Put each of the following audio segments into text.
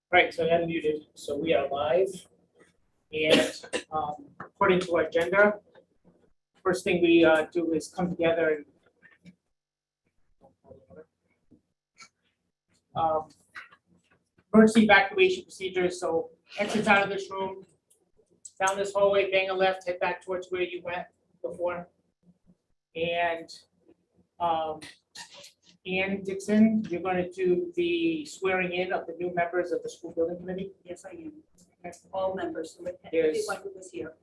Right, so I unmuted, so we are live. And according to our agenda, first thing we do is come together and emergency evacuation procedures. So exit out of this room, down this hallway, bang a left, head back towards where you went before. And Ann Dixon, you're going to do the swearing in of the new members of the school building committee. Yes, I am. All members, Yes. everyone who was here.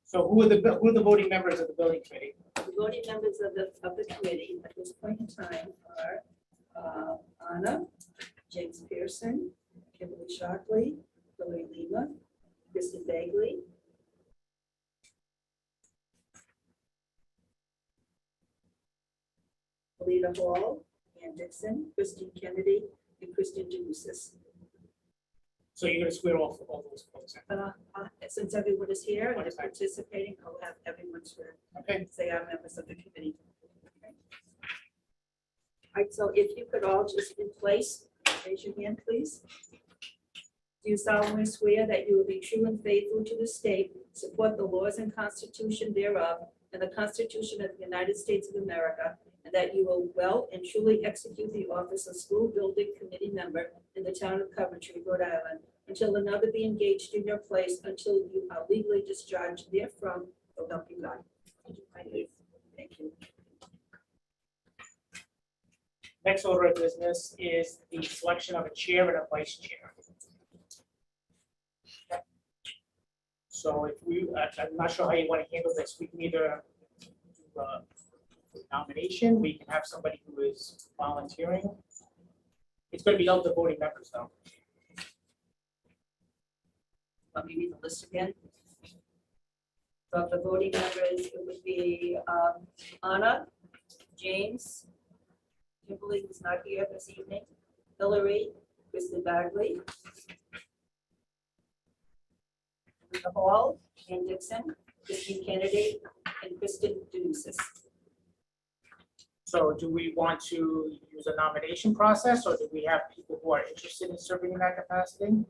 So who are the voting members of the building committee? The voting members of the committee at this point in time are Anna, James Pearson, Kimberly Shockley, Hillary Lima, Kristen Bagley, Alita Hall, Ann Dixon, Christine Kennedy, and Kristen Ducis. So you're going to swear off all those folks. Since everyone is here and is participating, I'll have everyone swear. Okay. They are members of the committee. Okay. All right, so if you could all just in place, raise your hand, please. Do you solemnly swear that you will be true and faithful to the state, support the laws and constitution thereof, and the Constitution of the United States of America, and that you will well and truly execute the office of school building committee member in the town of Coventry, Rhode Island, until another be engaged in your place, until you are legally discharged therefrom, so help you God. Thank you. Next order of business is the selection of a chair and a vice chair. So if I'm not sure how you want to handle this. We can either do a nomination, we can have somebody who is volunteering. It's going to be up to voting members though. Let me read the list again. So the voting members, it would be Anna, James, Kimberly is not here this evening, Hillary, Kristen Bagley, the Hall, Ann Dixon, Christine Kennedy, and Kristen Ducis. So do we want to use a nomination process, or do we have people who are interested in serving in that capacity?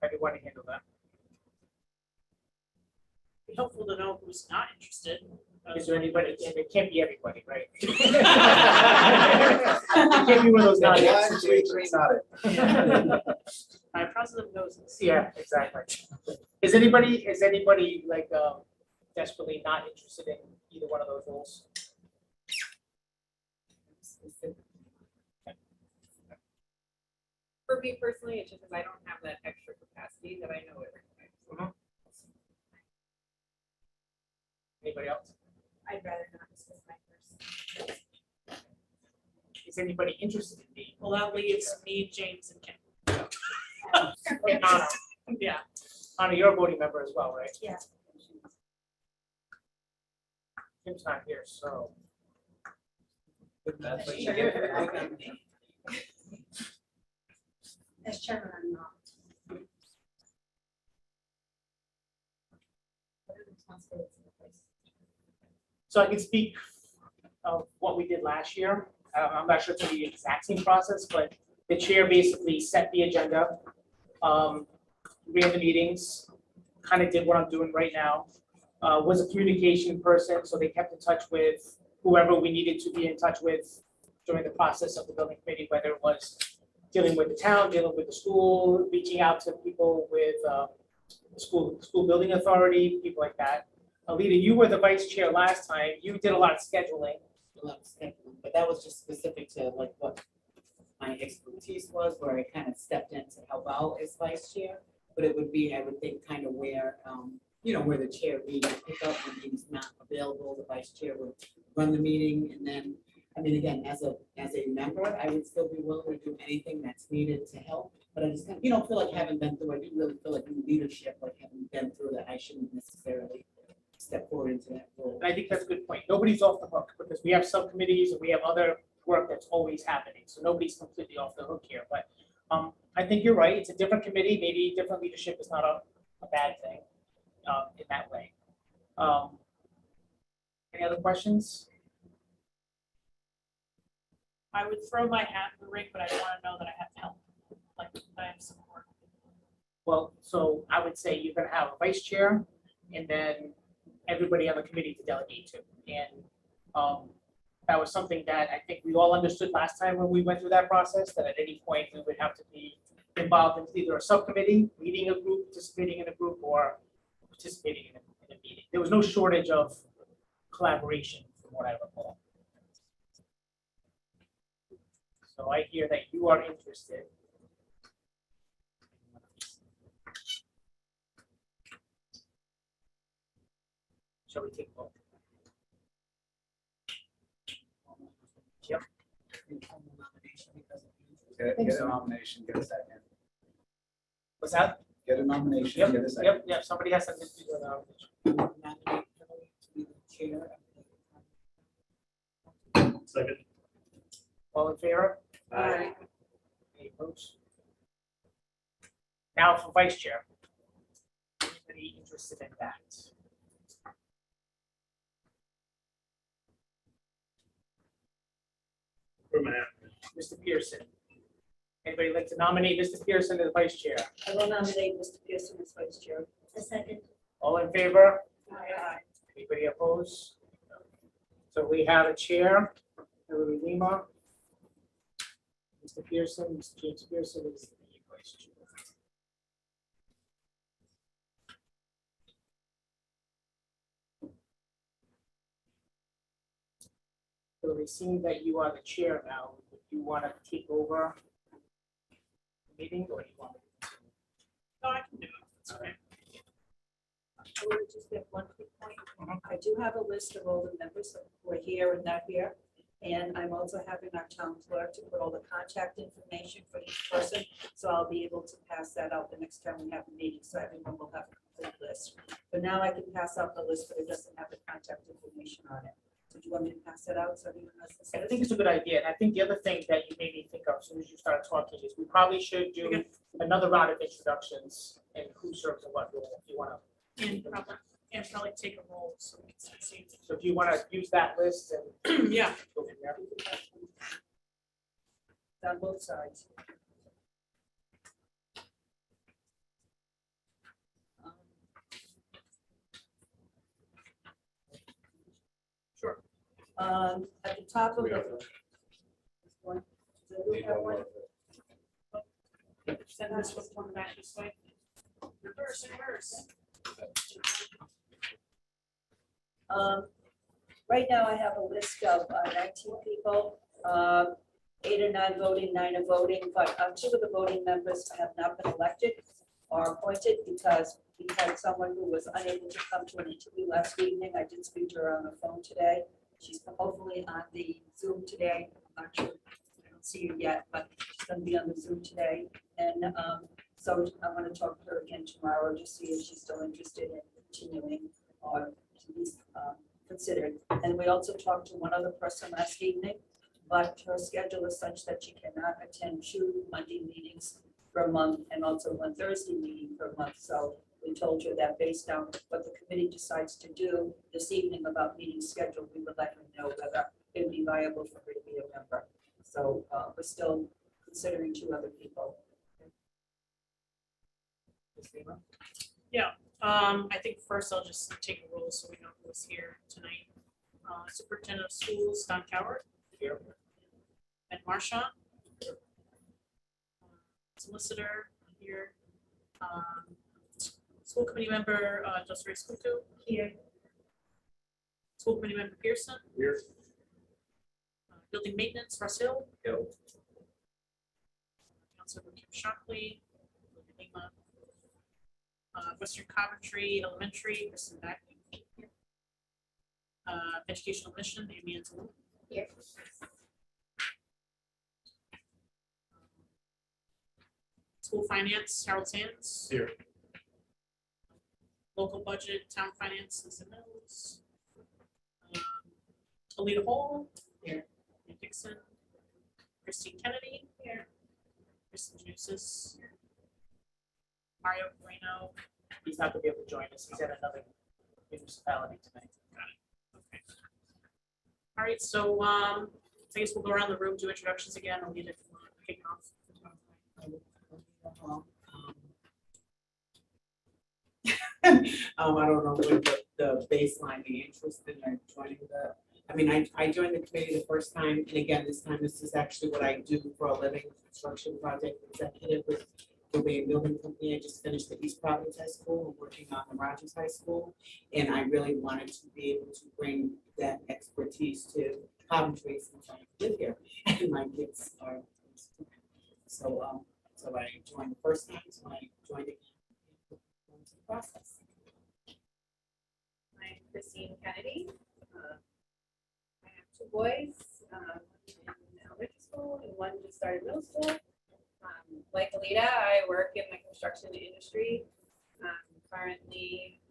How do you want to handle that? Be helpful to know who's not interested. Is there anybody, and it can't be everybody, right? It can't be one of those not. My president knows this. Yeah, exactly. Is anybody like desperately not interested in either one of those roles? For me personally, it's just because I don't have that extra capacity that I know it requires. Anybody else? I'd rather not discuss my person. Is anybody interested in being? Well, that leaves me, James, and Kim. And Anna, Yeah. Anna, you're a voting member as well, right? Yeah. Kim's not here, so. As chairman, I'm not. So I can speak of what we did last year. I'm not sure it's the exact same process, but the chair basically set the agenda, ran the meetings, kind of did what I'm doing right now. Was a communication person, so they kept in touch with whoever we needed to be in touch with during the process of the building committee, whether it was dealing with the town, dealing with the school, reaching out to people with the school building authority, people like that. Alita, you were the vice chair last time. You did a lot of scheduling. But that was just specific to like what my expertise was, where I kind of stepped in to help out as vice chair. But it would be, I would think, kind of where, where the chair would pick up when he's not available, the vice chair would run the meeting. And then, I mean, again, as a member, I would still be willing to do anything that's needed to help. But I just kind of, feel like having been through, I do really feel like in leadership, like having been through that, I shouldn't necessarily step forward into that role. And I think that's a good point. Nobody's off the hook because we have subcommittees and we have other work that's always happening. So nobody's completely off the hook here. But I think you're right. It's a different committee. Maybe different leadership is not a bad thing in that way. Any other questions? I would throw my hat in the ring, but I want to know that I have help, like, I have support. Well, so I would say you're gonna have a vice chair and then everybody on the committee to delegate to. And that was something that I think we all understood last time when we went through that process, that at any point we would have to be involved in either a subcommittee, leading a group, participating in a group, or participating in a meeting. There was no shortage of collaboration from what I recall. So I hear that you are interested. Shall we take a vote? Yep. Get a nomination, get a second. What's that? Get a nomination, Yep, get a second. yep, somebody has something to do with that. Nominate Hillary to be the chair. Second. All in favor? Aye. Any opposed? Now for vice chair. Anybody interested in that? Where am I at? Mr. Pearson. Anybody like to nominate Mr. Pearson as vice chair? I will nominate Mr. Pearson as vice chair. A second. All in favor? Aye. Anybody opposed? So we have a chair, Hillary Lima. Mr. Pearson, Mr. James Pearson is the vice chair. Hillary, seeing that you are the chair now, would you want to take over the meeting or do you want? No, I can do it. It's okay. I want to just get one quick point. I do have a list of all the members who are here and not here. And I'm also having our town clerk to put all the contact information for each person. So I'll be able to pass that out the next time we have a meeting, so everyone will have a complete list. But now I can pass out the list, but it doesn't have the contact information on it. So do you want me to pass that out so everyone has this I list? think it's a good idea, and I think the other thing that you made me think of as soon as you started talking is we probably should do Okay. another round of introductions and who serves in what role, if you wanna. And probably take a roll so we can see. So if you wanna use that list and Yeah, go from there. On both sides. sure. At the top of We the. have This one. Does everyone have one? Send this one back this way. Reverse, reverse. Right now, I have a list of 19 people, 8 or 9 voting, 9 are voting, but 2 of the voting members have not been elected or appointed because we had someone who was unable to come to an interview last evening. I did speak to her on the phone today. She's hopefully on the Zoom today. I'm not sure, I don't see her yet, but she's going to be on the Zoom today. And so I want to talk to her again tomorrow to see if she's still interested in continuing or at least considered. And we also talked to one other person last evening, but her schedule is such that she cannot attend 2 Monday meetings per month and also 1 Thursday meeting per month. So we told her that based on what the committee decides to do this evening about meeting schedule, we would let her know whether it would be viable for her to be a member. So we're still considering 2 other people. Ms. Lima? I think first I'll just take a roll so we know who's here tonight. Superintendent of Schools, Don Coward, Here. Ed Marchant. Solicitor here. School committee member, Desiree Scuto. Here. School committee member Pearson. Here. Building maintenance, Russ Hill. Hill. Councilor Kim Shockley. Lima. Western Coventry Elementary, Kristen Backman. Educational mission, Amy Anzalone. Here. School finance, Harold Sands. Here. Local budget, town finance, Lisa Mills. Alita Hall. Here. Ann Dixon. Christine Kennedy. Here. Kristen Juices. Mario Moreno. He's not gonna be able to join us. He's at another municipality tonight. Okay. All right, so I guess we'll go around the room, do introductions again, I'll need it kick off. I don't know what the baseline, the interest in joining I joined the committee the first time, and again, this is actually what I do for a living, construction project executive with Gilbane Building Company. I just finished the East Providence High School, I'm working on the Rogers High School, and I really wanted to be able to bring that expertise to Coventry since I live here, and my kids are. So I joined the first time, so I joined it. Process. I'm Christine Kennedy. I have two boys in elementary school and one just started middle school. Like Alita, I work in the construction industry. Currently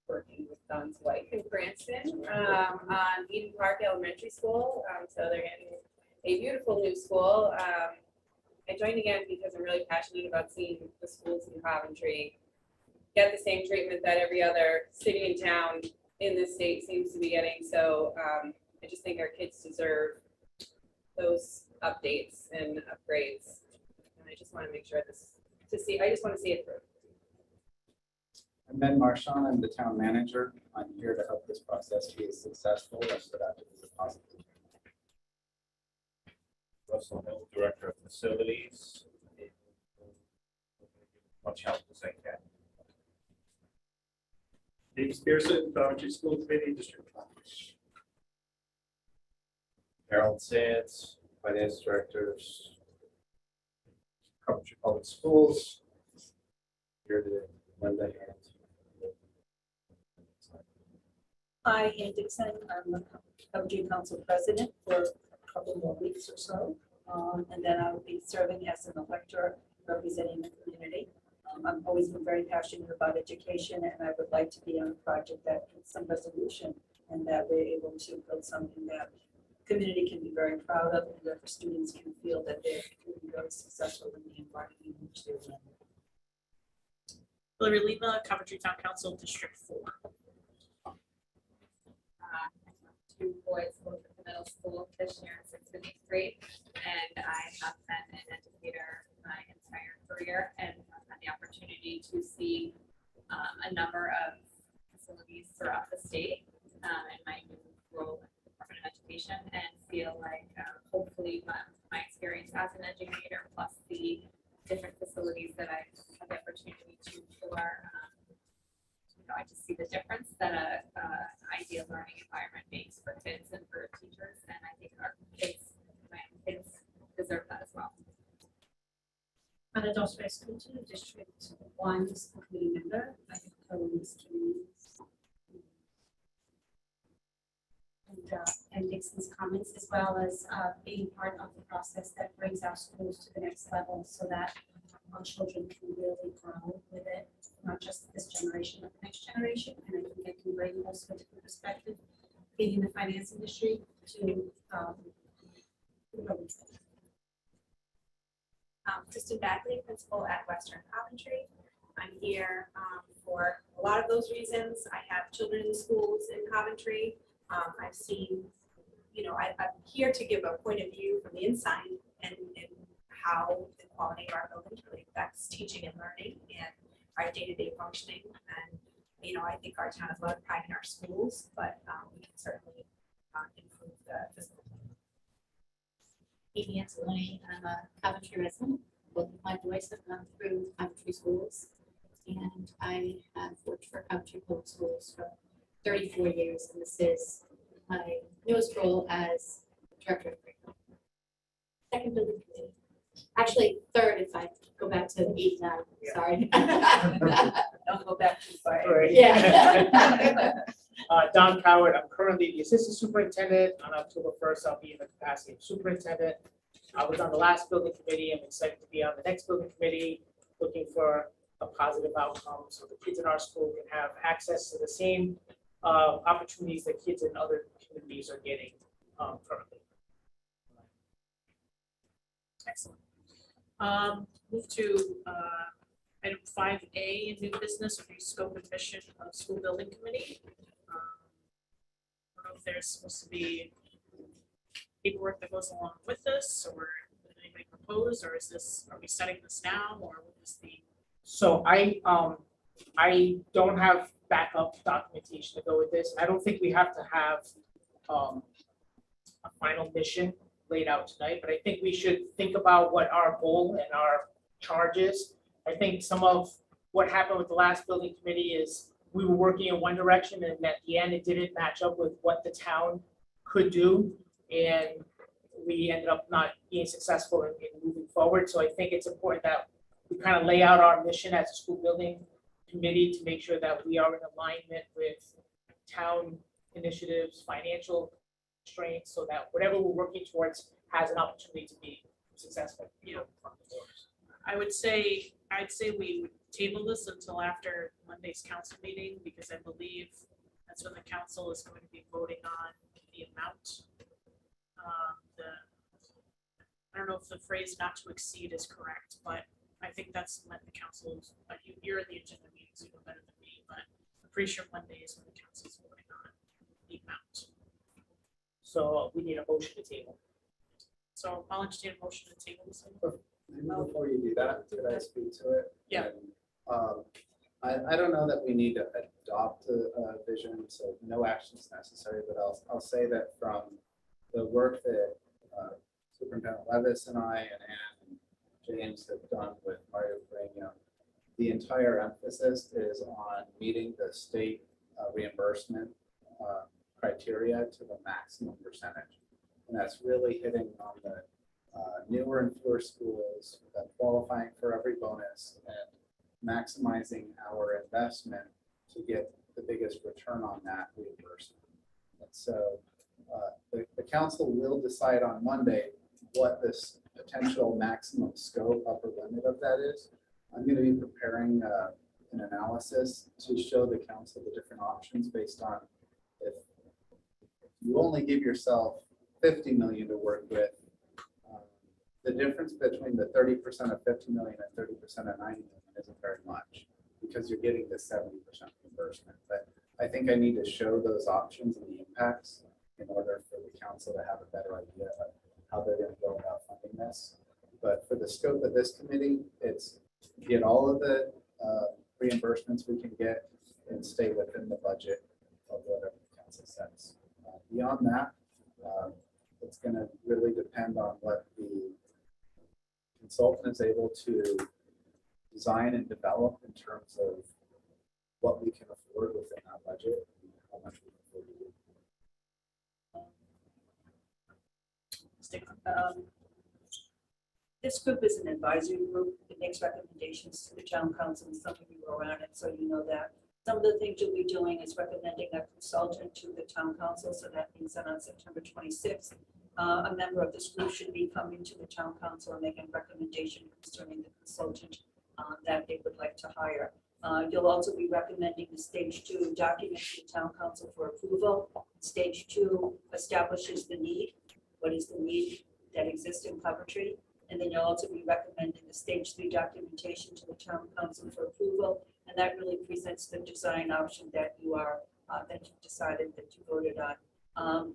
working with Don's wife in Cranston on Eden Park Elementary School. So they're getting a beautiful new school. I joined again because I'm really passionate about seeing the schools in Coventry get the same treatment that every other city and town in this state seems to be getting. So I just think our kids deserve those updates and upgrades. And I just want to make sure I just want to see it through. I'm Ben Marchand, I'm the town manager. I'm here to help this process be as successful as productive as possible. Russell Hill, Director of Facilities. Much help as I can. Dave Spearson, Coventry School Committee, District 5. Harold Sands, Finance Directors, Coventry Public Schools. Here today, Monday. Hi, Ann Dixon, I'm the Coventry Council President for a couple more weeks or so. And then I will be serving as an elector representing the community. I've always been very passionate about education, and I would like to be on a project that gets some resolution and that we're able to build something that the community can be very proud of, and that the students can feel that they're very successful in the environment in which they're in. Hillary Lima, Coventry Town Council, District 4. Two boys, both at the middle school this year in 6th and 8th grade, and I have been an educator my entire career and have had the opportunity to see a number of facilities throughout the state in my new role in the Department of Education, and feel like hopefully my experience as an educator plus the different facilities that I've had the opportunity to tour, I just see the difference that a ideal learning environment makes for kids and for teachers, and I think our kids, my kids, deserve that as well. Anna Dosser, School 2, District 1, school committee member. I have co-lead communities. And Dixon's comments, as well as being part of the process that brings our schools to the next level so that our children can really grow with it, not just this generation, but the next generation. And I think it can bring also a different perspective, being in the finance industry, to Kristen Bagley, principal at Western Coventry. I'm here for a lot of those reasons. I have children in schools in Coventry. I've seen, I'm here to give a point of view from the inside and how the quality of our buildings really affects teaching and learning and our day-to-day functioning. And, I think our town has a lot of pride in our schools, but we can certainly improve the physical. Amy Anzalone, I'm a Coventry resident. Both of my boys have gone through Coventry schools, and I have worked for Coventry Public Schools for 34 years, and this is my newest role as director of curriculum. Second building committee. Actually, third if I go back to 8, 9, sorry. Don't go back too far. Right. Yeah. Don Coward, I'm currently the assistant superintendent. On October 1st, I'll be in the capacity of superintendent. I was on the last building committee. I'm excited to be on the next building committee, looking for a positive outcome so the kids in our school can have access to the same opportunities that kids in other communities are getting currently. Excellent. Move to item 5A, new business, scope and mission of school building committee. I don't know if there's supposed to be paperwork that goes along with this, or did anybody propose, or are we setting this now, or what is the? So I don't have backup documentation to go with this. I don't think we have to have a final mission laid out tonight, but I think we should think about what our goal and our charge is. I think some of what happened with the last building committee is we were working in one direction, and at the end, it didn't match up with what the town could do. And we ended up not being successful in moving forward. So I think it's important that we kind of lay out our mission as a school building committee to make sure that we are in alignment with town initiatives, financial constraints, so that whatever we're working towards has an opportunity to be successful. I'd say we would table this until after Monday's council meeting, because I believe that's when the council is going to be voting on the amount. I don't know if the phrase "not to exceed" is correct, but I think that's when the council's, you're in the agenda meetings, you know better than me, but I'm pretty sure Monday is when the council's voting on the amount. So we need a motion to table. So I'll entertain a motion to table this. Maybe before you do that, could I speak to it? Yeah. And, I don't know that we need to adopt a vision, so no action is necessary, but I'll say that from the work that Superintendent Levis and I and Ann and James have done with Mario Pereño, the entire emphasis is on meeting the state reimbursement criteria to the maximum percentage. And that's really hitting on the newer and fewer schools, qualifying for every bonus, and maximizing our investment to get the biggest return on that reimbursement. And so the council will decide on Monday what this potential maximum scope, upper limit of that is. I'm going to be preparing an analysis to show the council the different options based on if you only give yourself 50 million to work with, the difference between the 30% of 50 million and 30% of 90 million isn't very much, because you're getting the 70% reimbursement. But I think I need to show those options and the impacts in order for the council to have a better idea of how they're going to go about funding this. But for the scope of this committee, it's get all of the reimbursements we can get and stay within the budget of whatever the council sets. Beyond that, it's going to really depend on what the consultant is able to design and develop in terms of what we can afford within our budget and how much we can afford to do. This group is an advisory group. It makes recommendations to the town council, and some of you are around it, so you know that. Some of the things you'll be doing is recommending a consultant to the town council, so that means that on September 26th, a member of this group should be coming to the town council and making a recommendation concerning the consultant that they would like to hire. You'll also be recommending the stage 2 document to the town council for approval. Stage 2 establishes the need. What is the need that exists in Coventry? And then you'll also be recommending the stage 3 documentation to the town council for approval. And that really presents the design option that you are, that you've decided that you voted on.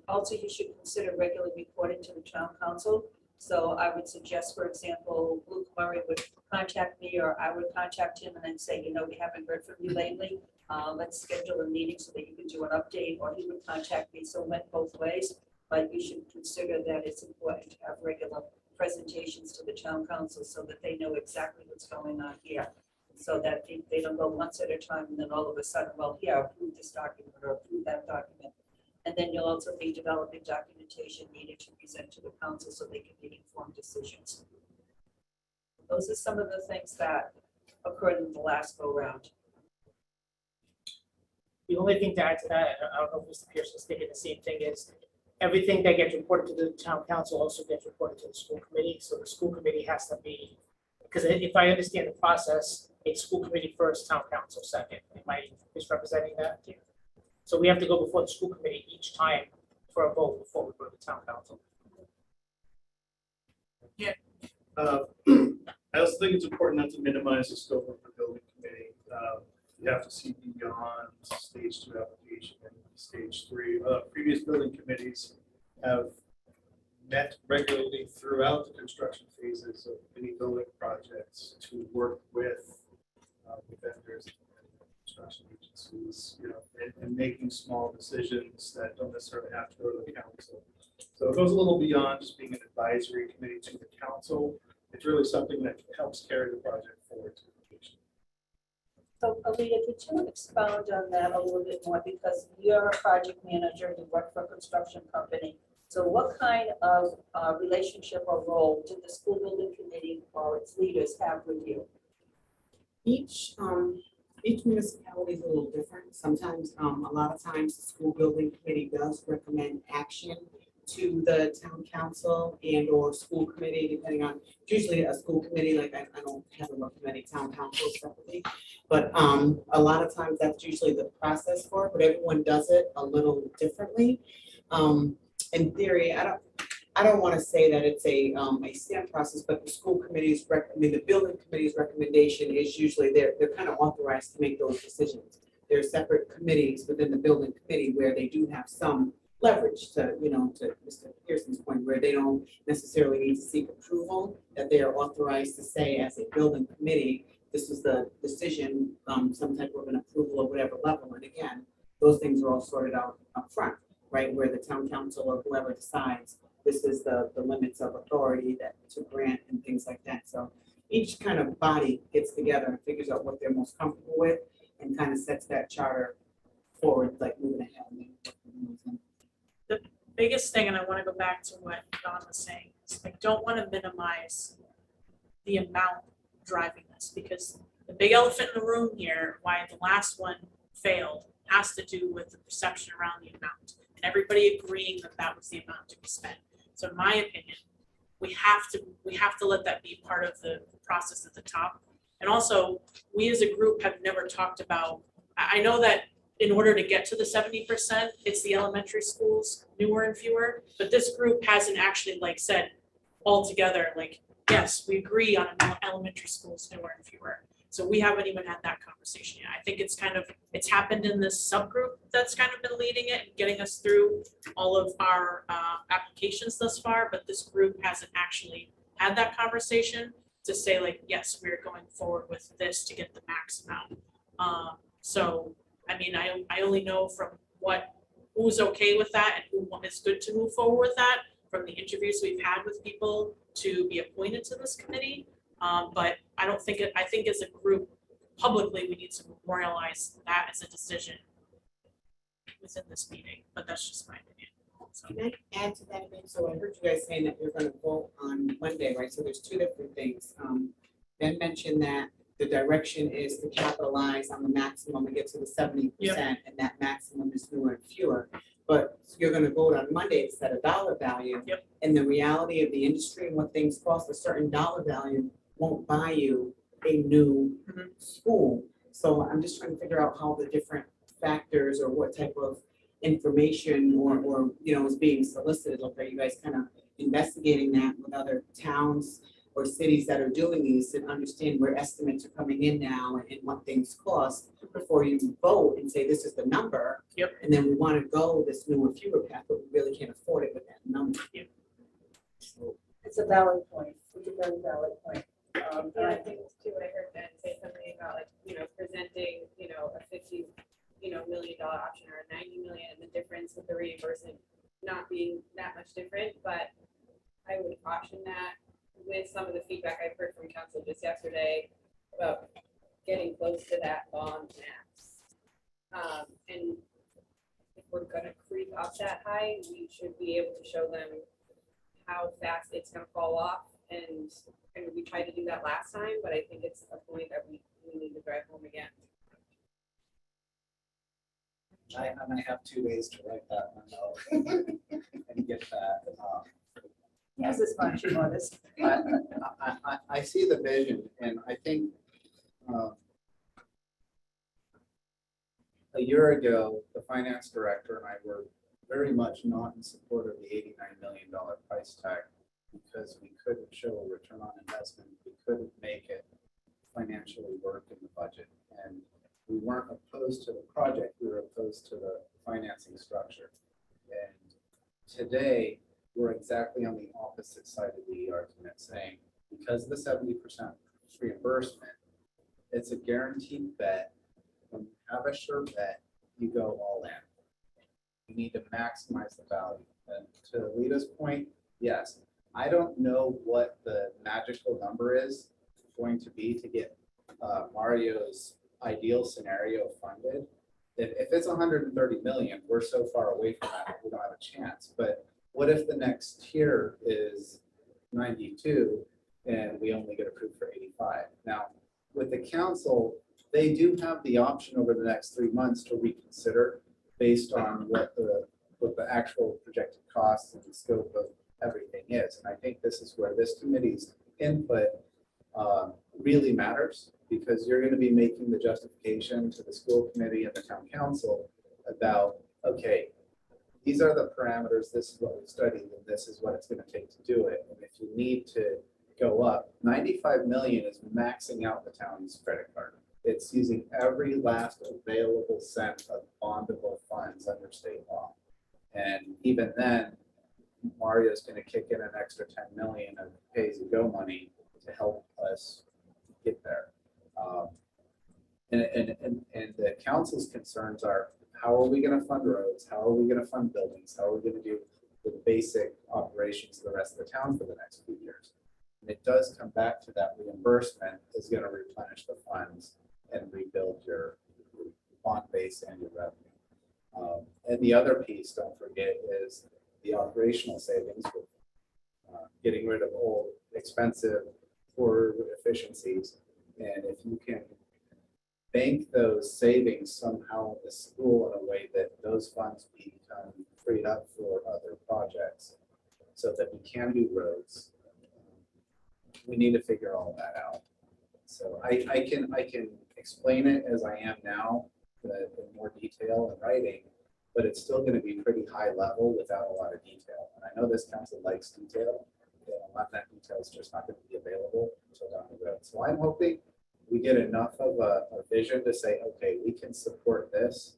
Also, you should consider regularly reporting to the town council. So I would suggest, for example, Luke Murray would contact me, or I would contact him and then say, you know, we haven't heard from you lately. Let's schedule a meeting so that you can do an update, or he would contact me. So it went both ways, but you should consider that it's important to have regular presentations to the town council so that they know exactly what's going on here. So that they don't go once at a time and then all of a sudden, well, here, approve this document or approve that document. And then you'll also be developing documentation needed to present to the council so they can make informed decisions. Those are some of the things that occurred in the last go round. The only thing to add to that, I don't know if Mr. Pearson's thinking the same thing, is everything that gets reported to the town council also gets reported to the school committee. So the school committee has to be, because if I understand the process, it's school committee first, town council second. Am I misrepresenting that? Yeah. So we have to go before the school committee each time for a vote before we go to the town council. I also think it's important not to minimize the scope of the building committee. You have to see beyond stage 2 application and stage 3. Previous building committees have met regularly throughout the construction phases of any building projects to work with the vendors and construction agencies, you know, and making small decisions that don't necessarily have to go to the council. So it goes a little beyond just being an advisory committee to the council. It's really something that helps carry the project forward to completion. So Alita, could you expound on that a little bit more, because you're a project manager, you work for a construction company. So what kind of relationship or role did the school building committee or its leaders have with you? Each municipality is a little different. Sometimes, a lot of times, the school building committee does recommend action to the town council and or school committee, depending on, usually a school committee, like I don't have to recommend town council separately. But a lot of times that's usually the process for it, but everyone does it a little differently. In theory, I don't want to say that it's a stamp process, but the school committee's the building committee's recommendation is usually they're kind of authorized to make those decisions. There are separate committees within the building committee where they do have some leverage to, you know, to Mr. Pearson's point, where they don't necessarily need to seek approval, that they are authorized to say as a building committee, this is the decision, some type of an approval or whatever level. And again, those things are all sorted out up front, right? Where the town council or whoever decides this is the limits of authority that to grant and things like that. So each kind of body gets together and figures out what they're most comfortable with and kind of sets that charter forward, like moving ahead. Biggest thing, and I want to go back to what Don was saying, is I don't want to minimize the amount driving this, because the big elephant in the room here, why the last one failed, has to do with the perception around the amount and everybody agreeing that that was the amount to be spent. So in my opinion, we have to let that be part of the process at the top. And also, we as a group have never talked about, I know that in order to get to the 70%, it's the elementary schools, newer and fewer, but this group hasn't actually like said all together, like, yes, we agree on elementary schools, newer and fewer. So we haven't even had that conversation yet. I think it's happened in this subgroup that's kind of been leading it and getting us through all of our applications thus far, but this group hasn't actually had that conversation to say like, yes, we're going forward with this to get the max amount. So I mean, I only know from who's okay with that and who is good to move forward with that from the interviews we've had with people to be appointed to this committee. But I don't think I think as a group, publicly, we need to memorialize that as a decision within this meeting, but that's just my opinion. So. Can I add to that a bit? So I heard you guys saying that you're going to vote on Monday, right? So there's two different things. Ben mentioned that the direction is to capitalize on the maximum and get to the 70%, and that maximum is fewer and fewer. But you're going to vote on Monday to set a dollar value. Yep. And the reality of the industry and what things cost, a certain dollar value won't buy you a new school. So I'm just trying to figure out how the different factors or what type of information or you know is being solicited. Like, are you guys kind of investigating that with other towns or cities that are doing these and understand where estimates are coming in now and what things cost before you vote and say this is the number? Yep. And then we want to go this newer, fewer path, but we really can't afford it with that number. Yep. So, It's a valid point. It's a very valid point. And I think too, I heard Ben say something about like, you know, presenting, you know, a $50 million option or a 90 million, and the difference with the reimbursement not being that much different, but I would caution that with some of the feedback I've heard from council just yesterday about getting close to that bond max. And if we're gonna creep up that high, we should be able to show them how fast it's gonna fall off. And we tried to do that last time, but I think it's a point that we need to drive home again. I have 2 days to write that memo and get that. Yes, it's much more this. I see the vision, and I think a year ago, the finance director and I were very much not in support of the $89 million price tag because we couldn't show a return on investment. We couldn't make it financially work in the budget. And we weren't opposed to the project, we were opposed to the financing structure. And today, we're exactly on the opposite side of the argument, saying, because of the 70% reimbursement, it's a guaranteed bet. When you have a sure bet, you go all in. You need to maximize the value. And to Lita's point, yes, I don't know what the magical number is going to be to get Mario's ideal scenario funded. If it's 130 million, we're so far away from that, we don't have a chance. But what if the next tier is 92 and we only get approved for 85? Now, with the council, they do have the option over the next 3 months to reconsider based on what the actual projected costs and the scope of everything is. And I think this is where this committee's input really matters, because you're going to be making the justification to the school committee and the town council about, okay, these are the parameters, this is what we studied, and this is what it's going to take to do it. And if you need to go up, 95 million is maxing out the town's credit card. It's using every last available cent of bondable funds under state law. And even then, Mario's going to kick in an extra 10 million of pay-as-you-go money to help us get there. And the council's concerns are, how are we going to fund roads? How are we going to fund buildings? How are we going to do the basic operations of the rest of the town for the next few years? And it does come back to that reimbursement is going to replenish the funds and rebuild your bond base and your revenue. And the other piece, don't forget, is the operational savings with getting rid of old, expensive, poor efficiencies. And if you can bank those savings somehow in the school in a way that those funds become freed up for other projects so that we can do roads, we need to figure all that out. So I can explain it as I am now, in more detail in writing, but it's still going to be pretty high level without a lot of detail. And I know this council likes detail, and a lot of that detail is just not going to be available until down the road. So I'm hoping we get enough of a vision to say, okay, we can support this,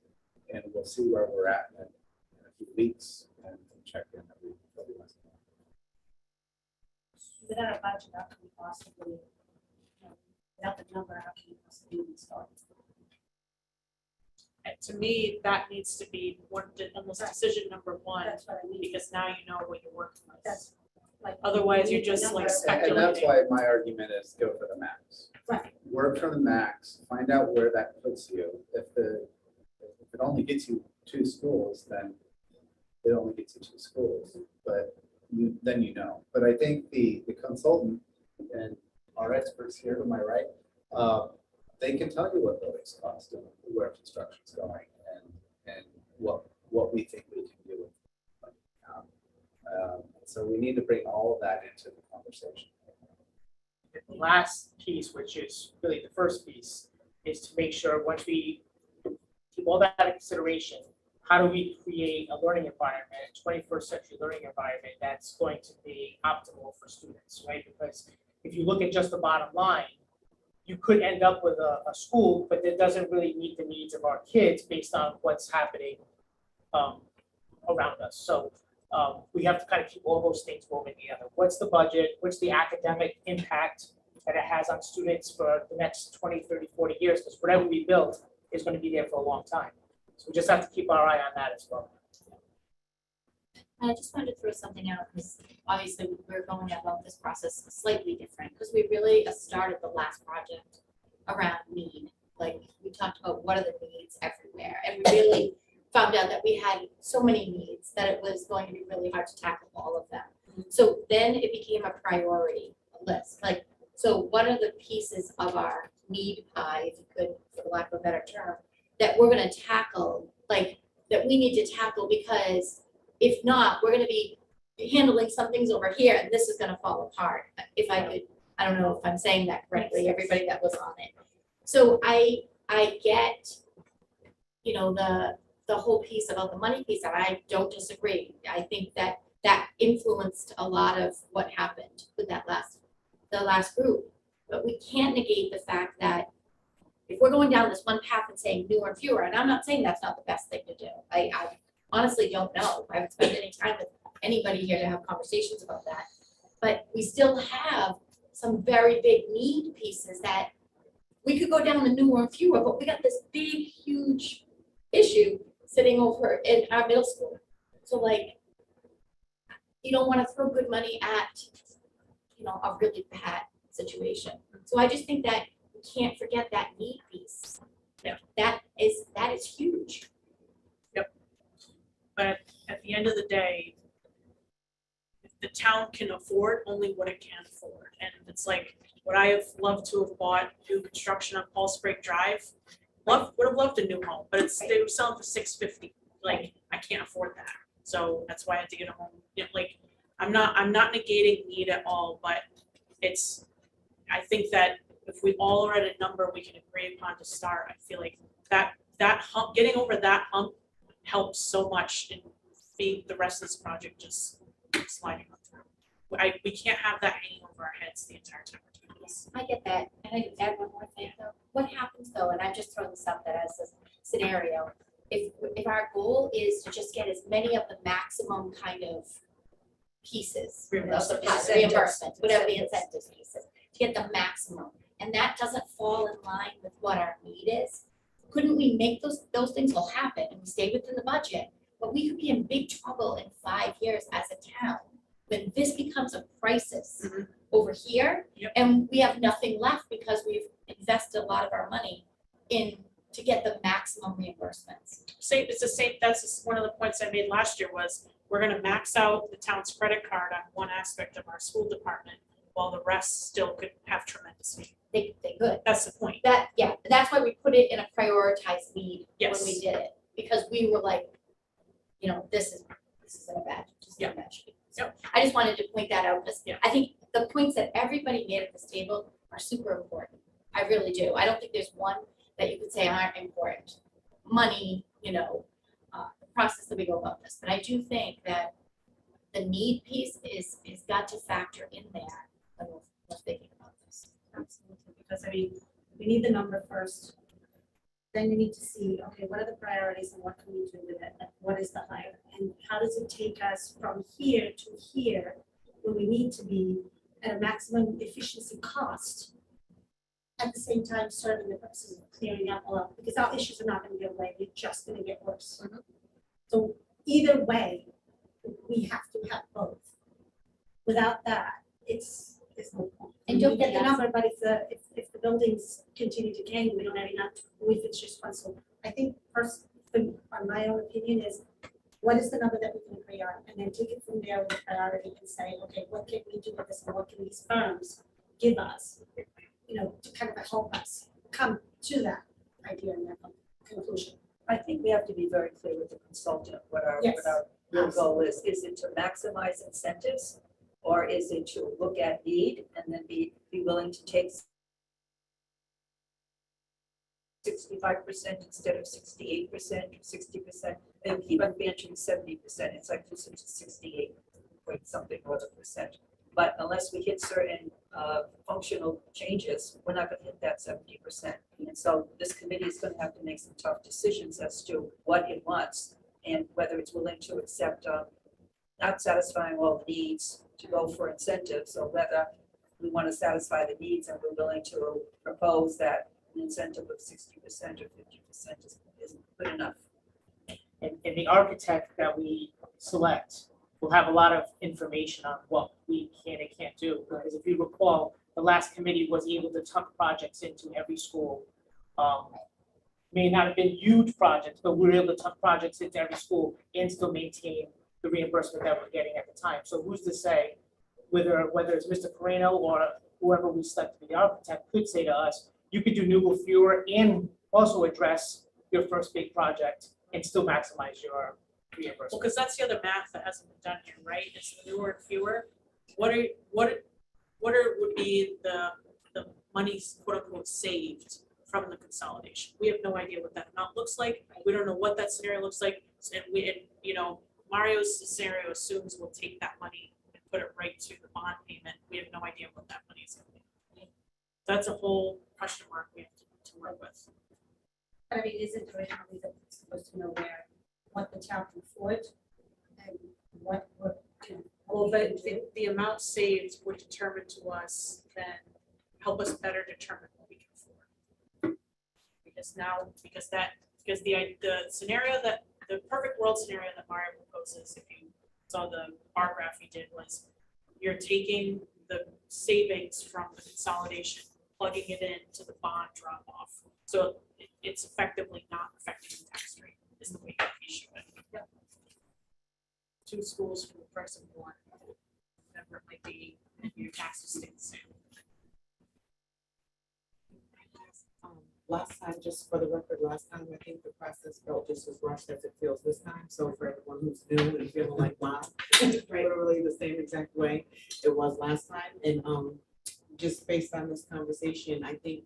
and we'll see where we're at in a few weeks and check in every once in a while. Without a budget, how can we possibly, without the number, how can we possibly start? And to me, that needs to be almost decision number one, That's what I mean. because now you know what you're working with. That's like. Otherwise, you're we need the just like number. And that's speculating. why my argument is go for the max. Right. Work for the max, find out where that puts you. If it only gets you 2 schools, then it only gets you 2 schools, but then you know. But I think the consultant and our experts here to my right, they can tell you what buildings cost and where construction's going and what we think we can do. So we need to bring all of that into the conversation. The last piece, which is really the first piece, is to make sure once we keep all that in consideration, how do we create a learning environment, a 21st century learning environment that's going to be optimal for students, right? Because if you look at just the bottom line, you could end up with a school, but that doesn't really meet the needs of our kids based on what's happening around us. So we have to kind of keep all those things woven together. What's the budget? What's the academic impact that it has on students for the next 20, 30, 40 years? Because whatever we build is going to be there for a long time. So we just have to keep our eye on that as well. I just wanted to throw something out, because obviously we're going about this process slightly different, because we really started the last project around need. Like, we talked about what are the needs everywhere, and we really found out that we had so many needs that it was going to be really hard to tackle all of them. So then it became a priority list. Like, so what are the pieces of our need pie, if you could, for the lack of a better term, that we're gonna tackle, like, that we need to tackle, because if not, we're gonna be handling some things over here and this is gonna fall apart. If I could, I don't know if I'm saying that correctly, everybody that was on it. So I get, the whole piece about the money piece, and I don't disagree. I think that influenced a lot of what happened with the last group. But we can't negate the fact that if we're going down this one path and saying newer and fewer, and I'm not saying that's not the best thing to do. I honestly don't know. I haven't spent any time with anybody here to have conversations about that. But we still have some very big need pieces that we could go down to newer and fewer, but we got this big, huge issue sitting over in our middle school. So like, you don't wanna throw good money at, you know, a really bad situation. So I just think that we can't forget that need piece. Yeah. That is huge. But at the end of the day, the town can afford only what it can afford. And it's like, would I have loved to have bought new construction on Paul Sprague Drive? Would have loved a new home, but they were selling for $650. Like, I can't afford that. So that's why I had to get a home. You know, like, I'm not negating need at all, but I think that if we all are at a number we can agree upon to start, I feel like that hump, getting over that hump helps so much in the rest of this project just sliding on through. We can't have that hanging over our heads the entire time we're doing this. I get that, and I just add one more thing though. What happens though, and I'm just throwing this out there as a scenario, if our goal is to just get as many of the maximum kind of pieces of the reimbursements, whatever the incentives pieces, to get the maximum, and that doesn't fall in line with what our need is, couldn't we make those things will happen and we stay within the budget? But we could be in big trouble in 5 years as a town when this becomes a crisis over here. Yep. And we have nothing left because we've invested a lot of our money in to get the maximum reimbursements. It's the same, that's one of the points I made last year was we're gonna max out the town's credit card on one aspect of our school department while the rest still could have tremendous need. They could. That's the point. That's why we put it in a prioritized need when Yes. we did it, because we were like, you know, this is a bad shape. So I just wanted to point that out, because Yeah. I think the points that everybody made at this table are super important. I really do. I don't think there's one that you could say aren't important. Money, you know, the process that we go about this, but I do think that the need piece is got to factor in there when we're thinking about this. Absolutely, because I mean, we need the number first. Then you need to see, okay, what are the priorities and what can we do with it? Like, what is the higher? And how does it take us from here to here where we need to be at a maximum efficiency cost? At the same time, serving the purposes of clearing up all up, because our issues are not gonna go away, they're just gonna get worse. So either way, we have to have both. Without that, it's no point. And don't We get forget- the number, but if the buildings continue decaying, we don't have enough, if it's just one, so I think first, on my own opinion is, what is the number that we can agree on, and then take it from there with priority and say, okay, what can we do with this, and what can these firms give us? You know, to kind of help us come to that idea and that conclusion. I think we have to be very clear with the consultant, what our Yes. real goal is. Is it to maximize incentives? Or is it to look at need and then be willing to take 65% instead of 68% or 60%? And keep on mentioning 70%, it's like closer to 68 point something or other percent. But unless we hit certain functional changes, we're not gonna hit that 70%. And so this committee is gonna have to make some tough decisions as to what it wants and whether it's willing to accept not satisfying all the needs to go for incentives, or whether we want to satisfy the needs and we're willing to propose that an incentive of 60% or 50% isn't good enough. And the architect that we select will have a lot of information on what we can and can't do. Because if you recall, the last committee was able to tuck projects into every school. May not have been huge projects, but we were able to tuck projects into every school and still maintain the reimbursement that we're getting at the time. So who's to say whether it's Mr. Carreno or whoever we select to be the architect could say to us, you could do New fewer and also address your first big project and still maximize your Well, reimbursement. because that's the other math that hasn't been done here, right? It's newer and fewer. What would be the monies quote unquote saved from the consolidation? We have no idea what that amount looks like. We don't know what that scenario looks like. And you know, Mario's scenario assumes we'll take that money and put it right to the bond payment. We have no idea what that money is going to be. That's a whole question mark we have to work with. I mean, isn't originally that it's supposed to know what the town can afford and what Well, the amount saved would determine to us, then help us better determine what we can afford. Because the scenario the perfect world scenario that Mario proposes, if you saw the bar graph he did, was you're taking the savings from the consolidation, plugging it into the bond drop off. So it's effectively not affecting the tax rate, is the way you issue it. Yep. 2 schools for the price of 1. Whatever it might be, your taxes stay the same. Last time, just for the record, last time, I think the process felt just as rushed as it feels this time. So for everyone who's new and feeling like, wow, literally the same exact way it was last time. And just based on this conversation, I think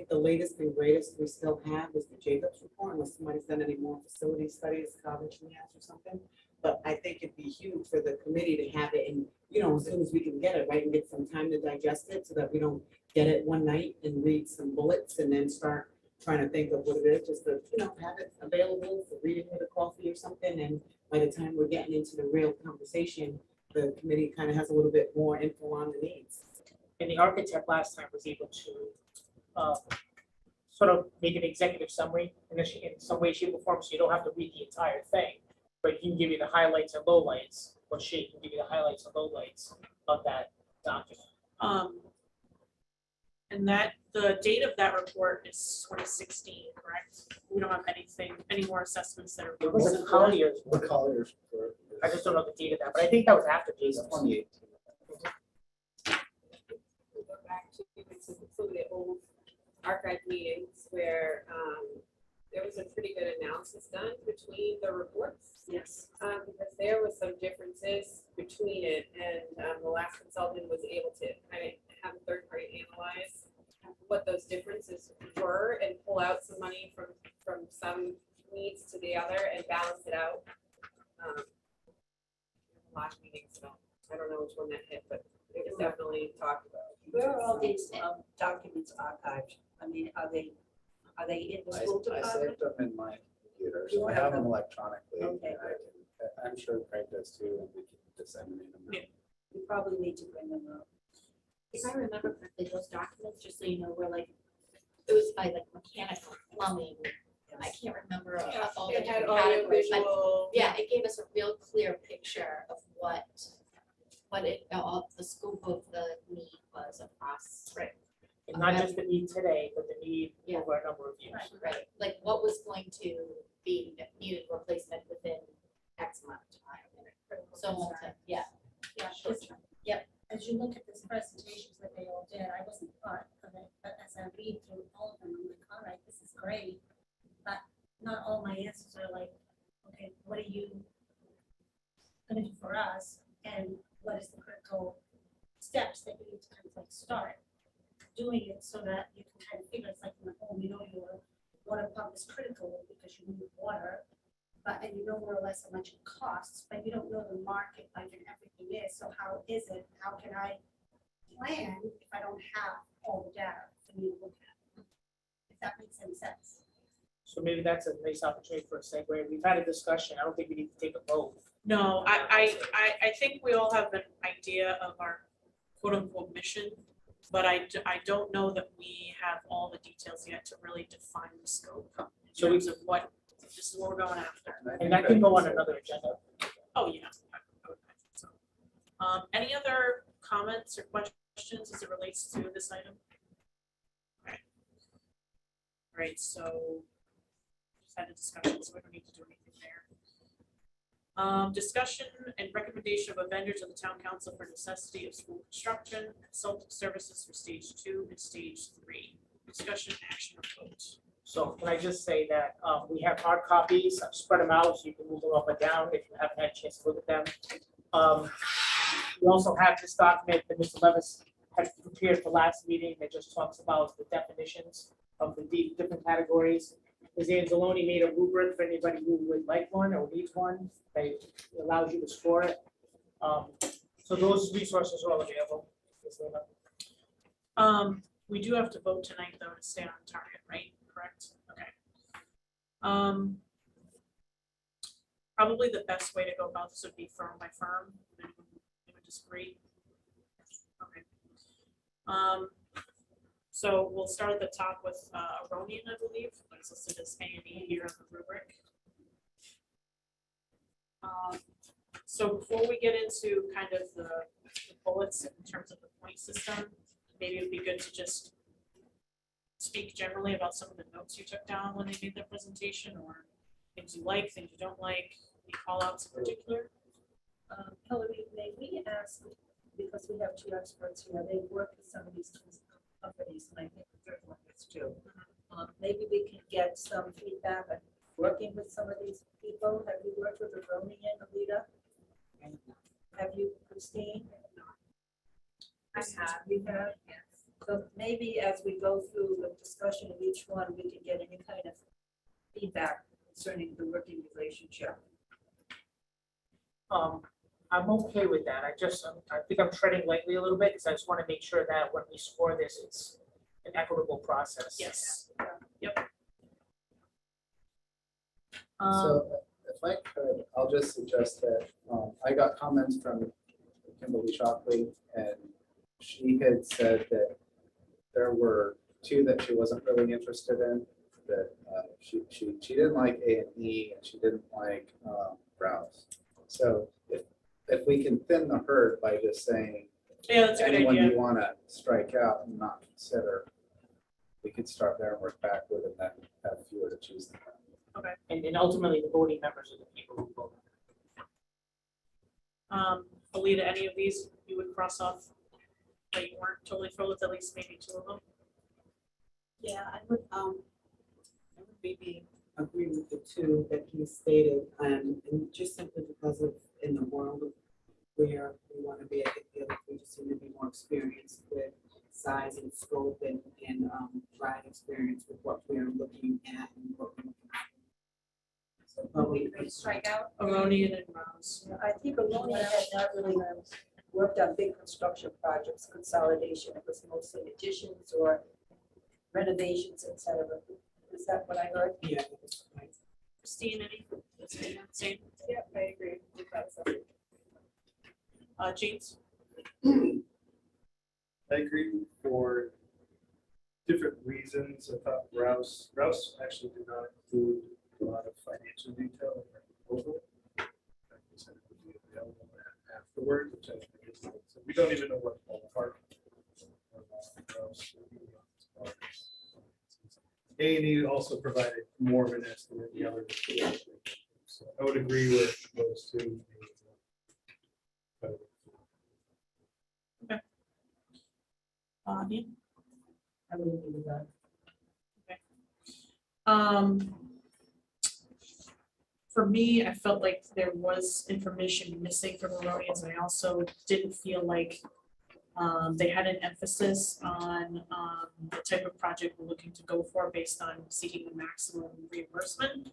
the latest and greatest we still have is the Jacobs report, unless somebody's done any more facility studies, college has or something. But I think it'd be huge for the committee to have it and, as soon as we can get it, right, and get some time to digest it so that we don't get it one night and read some bullets and then start trying to think of what it is, just to, have it available for reading with a coffee or something. And by the time we're getting into the real conversation, the committee kind of has a little bit more info on the needs. And the architect last time was able to sort of make an executive summary in some way, shape, or form, so you don't have to read the entire thing, but he can give you the highlights and lowlights, or she can give you the highlights and lowlights of that document. And the date of that report is 2016, correct? We don't have any more assessments that are. It wasn't Collier's, What Colliers for? I just don't know the date of that, but I think that was after Jason's. 28. We'll go back to some of the old archive meetings where there was a pretty good analysis done between the reports. Yes. Because there was some differences between it, and the last consultant was able to kind of have a third party analyze what those differences were and pull out some money from some needs to the other and balance it out. Last meeting, so I don't know which one that hit, but it was definitely talked about. Where are all these documents archived? I mean, are they in the school I department? saved them in my computer, You so I have have them them? electronically. Okay, And I'm sure Craig does too, and we can disseminate them. Yeah. We probably need to bring them up. If I remember correctly, those documents, just so you know, were like, it was by like mechanical, plumbing. I can't remember all the It had different audio categories, but visual. yeah, it gave us a real clear picture of what the scope of the need was across. Right. And not just the need today, but the need Yeah. over a number of years. Right, like what was going to be needed replacement within X amount of time. So, yeah. Yeah, Short as- term. as you look at these presentations that they all did, I wasn't part of it, but as I read through all of them, I'm like, all right, this is great. But not all my answers are like, okay, what are you gonna do for us? And what is the critical steps that you need to kind of like start doing it so that you can kind of figure, it's like in the home, your water pump is critical because you need water. But, and you know more or less how much it costs, but you don't know the market like and everything is, so how is it, how can I plan if I don't have all the data for me to look at? If that makes any sense. So maybe that's a nice opportunity for a segue. We've had a discussion. I don't think we need to take a vote. No, I think we all have an idea of our quote unquote mission, but I don't know that we have all the details yet to really define the scope in So we- terms of what, this is what we're going after. And that can go on another agenda. Oh, yeah. I would imagine so. Any other comments or questions as it relates to this item? Okay. All right, so just had a discussion, so we don't need to do anything there. Discussion and recommendation of a vendor to the town council for necessity of school construction, consulting services for stage 2 and stage 3. Discussion, action, or vote. So can I just say that we have hard copies, I've spread them out so you can move them up and down if you haven't had a chance to look at them. We also have this document that Mr. Levis had prepared for last meeting that just talks about the definitions of the different categories. Ms. Anzalone made a rubric for anybody who would like one or needs one, that allows you to score it. So those resources are all available. Ms. Lima. We do have to vote tonight, though, to stay on target, right? Correct? Okay. probably the best way to go about this would be firm by firm. Anyone disagree? Okay. So we'll start at the top with Aronian, I believe, it's listed as A and E here on the rubric. So before we get into kind of the bullets in terms of the point system, maybe it'd be good to just speak generally about some of the notes you took down when they made their presentation, or things you like, things you don't like, any call outs in particular. Hillary, may we ask, because we have two experts here, they work with some of these companies, and I think the third one is too. Maybe we can get some feedback on working with some of these people. Have you worked with Aroni and Alita? Have you, Christine? I have. You have? Yes. So maybe as we go through the discussion of each one, we can get any kind of feedback concerning the working relationship. I'm okay with that. I think I'm treading lightly a little bit because I just want to make sure that when we score this, it's an equitable process. Yes. So if I could, I'll just suggest that, I got comments from Kimberly Shockley, and she had said that there were two that she wasn't really interested in, that she didn't like A and E, and she didn't like Browse. So if we can thin the herd by just saying, Yeah, that's a good anyone idea. you want to strike out and not consider, we could start there and work backward and then have fewer to choose from. And ultimately, the voting members are the people who vote. Alita, any of these you would cross off that you weren't totally thrilled with, at least maybe two of them? Yeah, I would maybe agree with the two that he stated, and just simply because of in the world where we want to be, I think the other three just seem to be more experienced with size and scope and prior experience with what we're looking at and what we're looking at. So probably Strike out. Aronian and Rouse. I think Aroni had not really worked on big construction projects, consolidation. It was mostly additions or renovations, et cetera. Is that what I heard? yeah. That's right. Christine, any? Same. Yeah, I agree with that. James? I agree for different reasons. I thought Rouse actually did not include a lot of financial detail in their proposal. I said it would be available afterward, which I think is, so we don't even know what ballpark. Rouse will be on as far as- A&E also provided more of an estimate than the other. So I would agree with those two. Ian? I would agree with that. For me, I felt like there was information missing from Aronians, and I also didn't feel like they had an emphasis on the type of project we're looking to go for based on seeking the maximum reimbursement.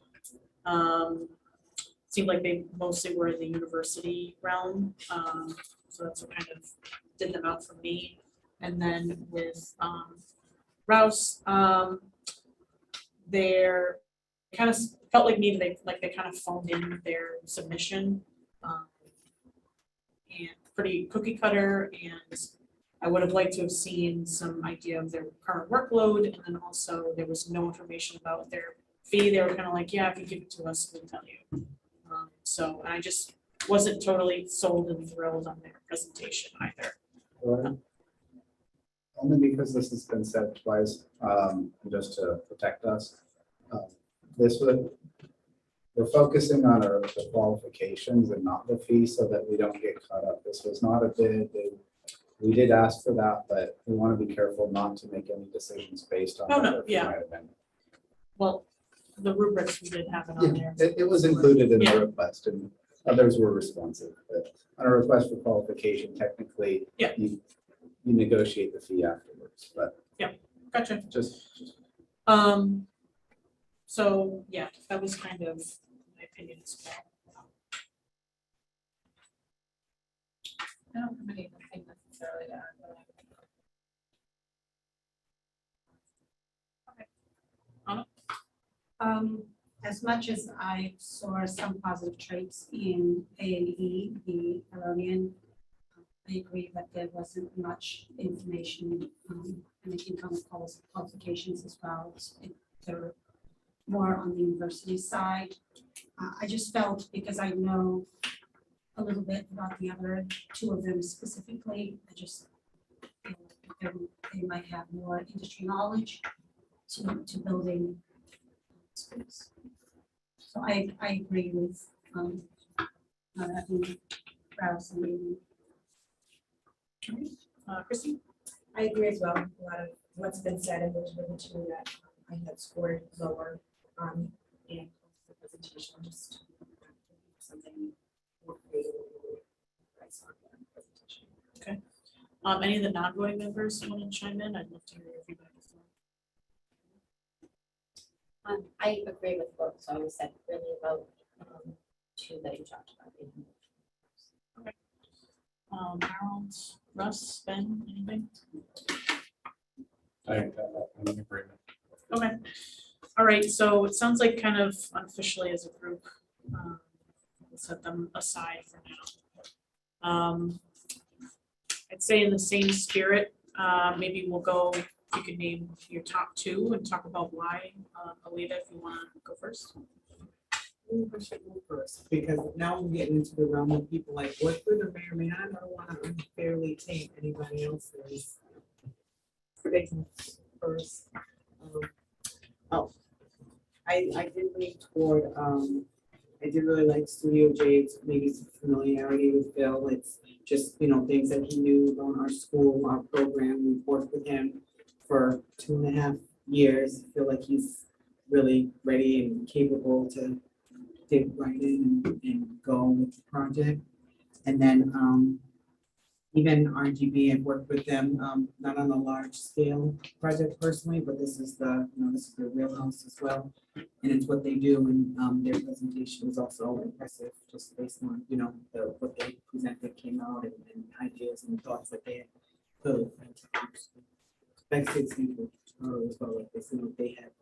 Seemed like they mostly were in the university realm, so that's what kind of did them out for me. And then with Rouse, they're kind of felt like me, they kind of phoned in their submission. And pretty cookie cutter, and I would have liked to have seen some idea of their current workload, and then also there was no information about their fee. They were kind of like, yeah, if you give it to us, we'll tell you. So I just wasn't totally sold and thrilled on their presentation either. Right. Only because this has been said twice, just to protect us. We're focusing on the qualifications and not the fee so that we don't get caught up. This was not a bid. We did ask for that, but we want to be careful not to make any decisions based on. Oh, no, what the fee yeah. might have been. Well, the rubrics, we did have it on there. It was included in Yeah. the request, and others were responsive, but on a request for qualification, technically, Yeah. you negotiate the fee afterwards, but Gotcha. just So, yeah, that was kind of my opinion as well. I don't have anything necessarily to add, but Anna? I as much as I saw some positive traits in A and E, the Aronian, I agree that there wasn't much information, and I think on the qualifications as well. They're more on the university side. I just felt, because I know a little bit about the other two of them specifically, I just feel like they might have more industry knowledge to building schools. So I agree with, Rouse and Amy. Christie? I agree as well. A lot of what's been said, and which were the two that I had scored lower and the presentation, just something more creative. I saw in the presentation. Any of the non-voting members want to chime in? I'd love to hear your feedback. I agree with what was always said, really about two that you talked about. Harold, Russ, Ben, anything? I'm in agreement. Okay. All right, so it sounds like kind of unofficially as a group, we'll set them aside for now. I'd say in the same spirit, maybe we'll go, you could name your top two and talk about why. Alita, if you want to go first. I should go first, because now we're getting into the realm of people like work with or may or may not. I don't want to unfairly take anybody else's predictions first. I did lean toward, I did really like Studio Jade's, maybe some familiarity with Bill. It's just, things that he knew about our school, our program. We've worked with him for 2.5 years. I feel like he's really ready and capable to dig right in and go with the project. And then even RGB, I've worked with them, not on a large scale project personally, but this is their wheelhouse as well. And it's what they do, and their presentation was also impressive, just based on, what they presented came out and ideas and thoughts that they had. So, thanks to Steve as well, like they seemed like they had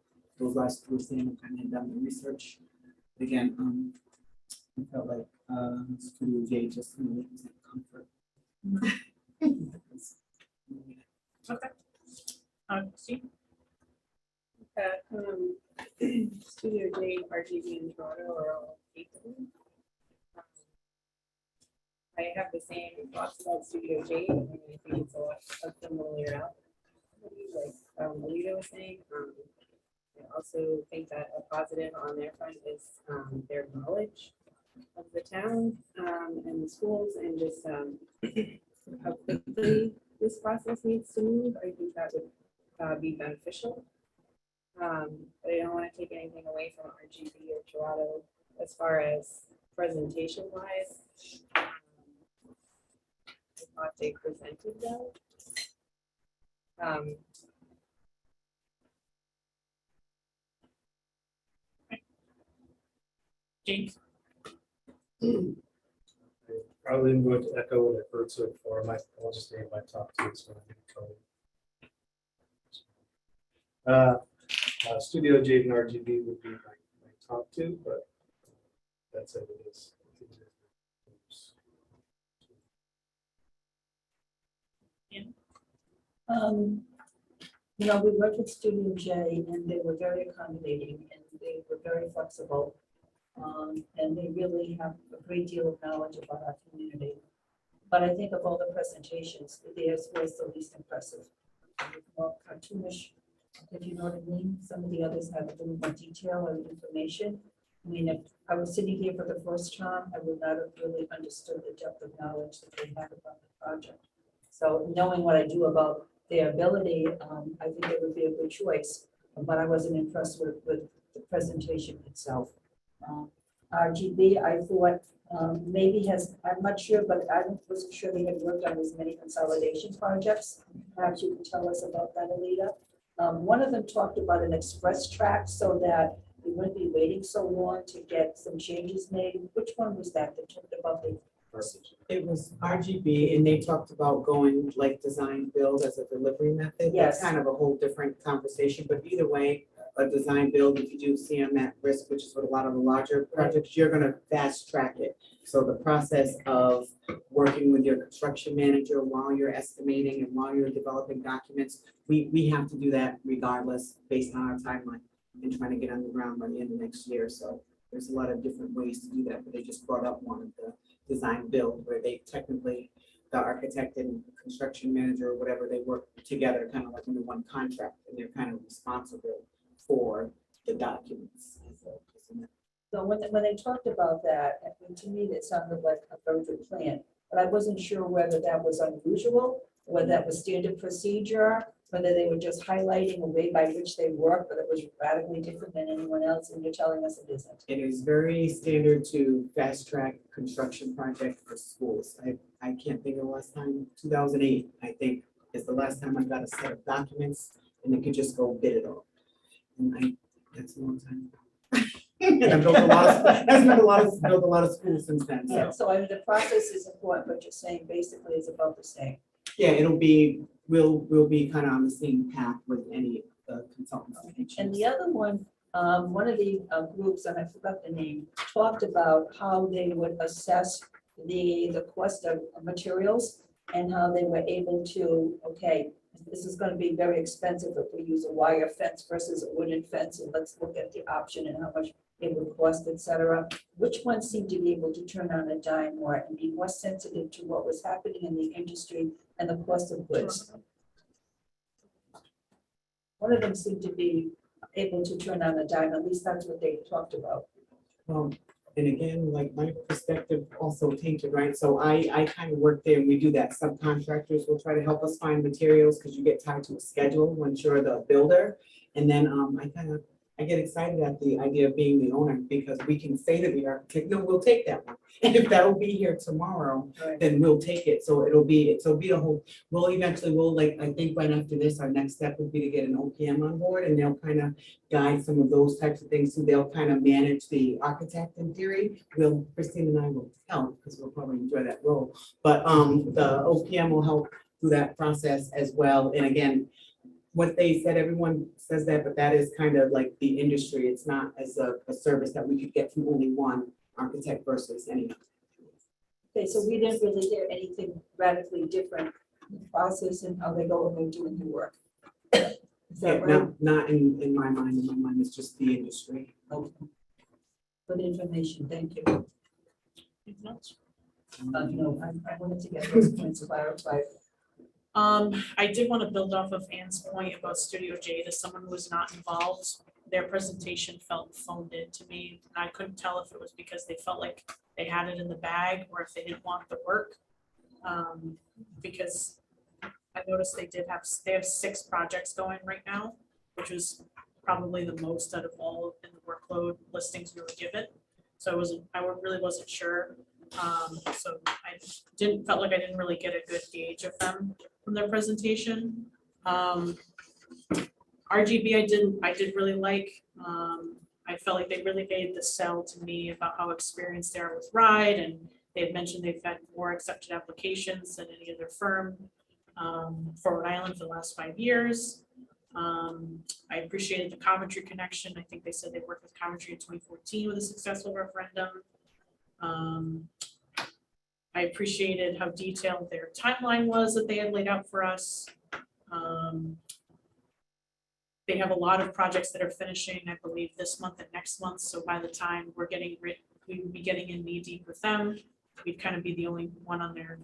those last 2 and kind of done the research. Again, I felt like Studio J just really was in comfort. Okay. Steve? Studio J, RGB, and Toronto are all capable. I have the same thoughts about Studio J. I mean, I think it's a lot of familiar out. Like Alita was saying, I also think that a positive on their front is their knowledge of the town and the schools, and just how quickly this process needs to move. I think that would be beneficial. But I don't want to take anything away from RGB or Toronto as far as presentation wise. I thought they presented well. James? Probably am going to echo what I've heard so far. I'll just name my top two. So Studio Jade and RGB would be my top two, but that's it. It is. We worked with Studio J, and they were very accommodating, and they were very flexible. And they really have a great deal of knowledge about our community. But I think of all the presentations, theirs was the least impressive. More cartoonish, if you know what I mean. Some of the others have a little more detail and information. I mean, if I was sitting here for the first time, I would not have really understood the depth of knowledge that they had about the project. So knowing what I do about their ability, I think it would be a good choice. But I wasn't impressed with the presentation itself. RGB, I thought maybe I'm not sure, but I wasn't sure they had worked on as many consolidation projects. Perhaps you can tell us about that, Alita. One of them talked about an express track so that we wouldn't be waiting so long to get some changes made. Which one was that talked about the? It was RGB, and they talked about going like design build as a delivery method. Yes. That's kind of a whole different conversation, but either way, a design build, if you do CM at risk, which is what a lot of the larger projects, you're gonna fast track it. So the process of working with your construction manager while you're estimating and while you're developing documents, we have to do that regardless based on our timeline and trying to get on the ground by the end of next year. So there's a lot of different ways to do that, but they just brought up one of the design build where they technically, the architect and construction manager or whatever, they work together kind of like under one contract and they're kind of responsible for the documents. So when they talked about that, I mean, to me, it sounded like a very good plan, but I wasn't sure whether that was unusual, whether that was standard procedure, whether they were just highlighting a way by which they work, but it was radically different than anyone else, and you're telling us it isn't. It is very standard to fast track construction projects for schools. I can't think of the last time, 2008, I think, is the last time I got a set of documents and they could just go bid it all. And that's a long time. And I've built a lot of schools since then, Yeah, so. so I mean, the process is important, but you're saying basically it's about the same. Yeah, we'll be kind of on the same path with any consultants. that they And choose. the other one of the groups, and I forgot the name, talked about how they would assess the cost of materials and how they were able to, okay, this is gonna be very expensive if we use a wire fence versus a wooden fence, and let's look at the option and how much it would cost, et cetera. Which ones seem to be able to turn on a dime more and be more sensitive to what was happening in the industry and the cost of goods? One of them seemed to be able to turn on a dime, at least that's what they talked about. And again, like my perspective also tainted, right? So I kind of work there and we do that. Subcontractors will try to help us find materials because you get tied to a schedule once you're the builder. And then I get excited at the idea of being the owner because we can say to the architect, no, we'll take that one. And if that'll be here tomorrow, Right. then we'll take it. So it'll be a whole, we'll like, I think right after this, our next step would be to get an OPM on board and they'll kind of guide some of those types of things. So they'll kind of manage the architect in theory. Christine and I will help because we'll probably enjoy that role. But the OPM will help through that process as well. And again, what they said, everyone says that, but that is kind of like the industry. It's not as a service that we could get from only one architect versus any. Okay, so we didn't really hear anything radically different in the process and how they go about doing the work. Is Yeah, that right? not in my mind. In my mind, it's just the industry. Okay. Good information, thank you. Anything else? No, I wanted to get those points clarified. I did want to build off of Anne's point about Studio J, that someone who was not involved, their presentation felt phoned in to me. And I couldn't tell if it was because they felt like they had it in the bag or if they didn't want the work. Because I noticed they have 6 projects going right now, which was probably the most out of all in the workload listings we were given. So I really wasn't sure. So I felt like I didn't really get a good gauge of them from their presentation. RGB I did really like. I felt like they really made the sell to me about how experienced they are with RIDE, and they had mentioned they've had more accepted applications than any other firm for Rhode Island for the last 5 years. I appreciated the Coventry connection. I think they said they worked with Coventry in 2014 with a successful referendum. I appreciated how detailed their timeline was that they had laid out for us. They have a lot of projects that are finishing, I believe, this month and next month. So by the time we would be getting in knee deep with them. We'd kind of be the only one on their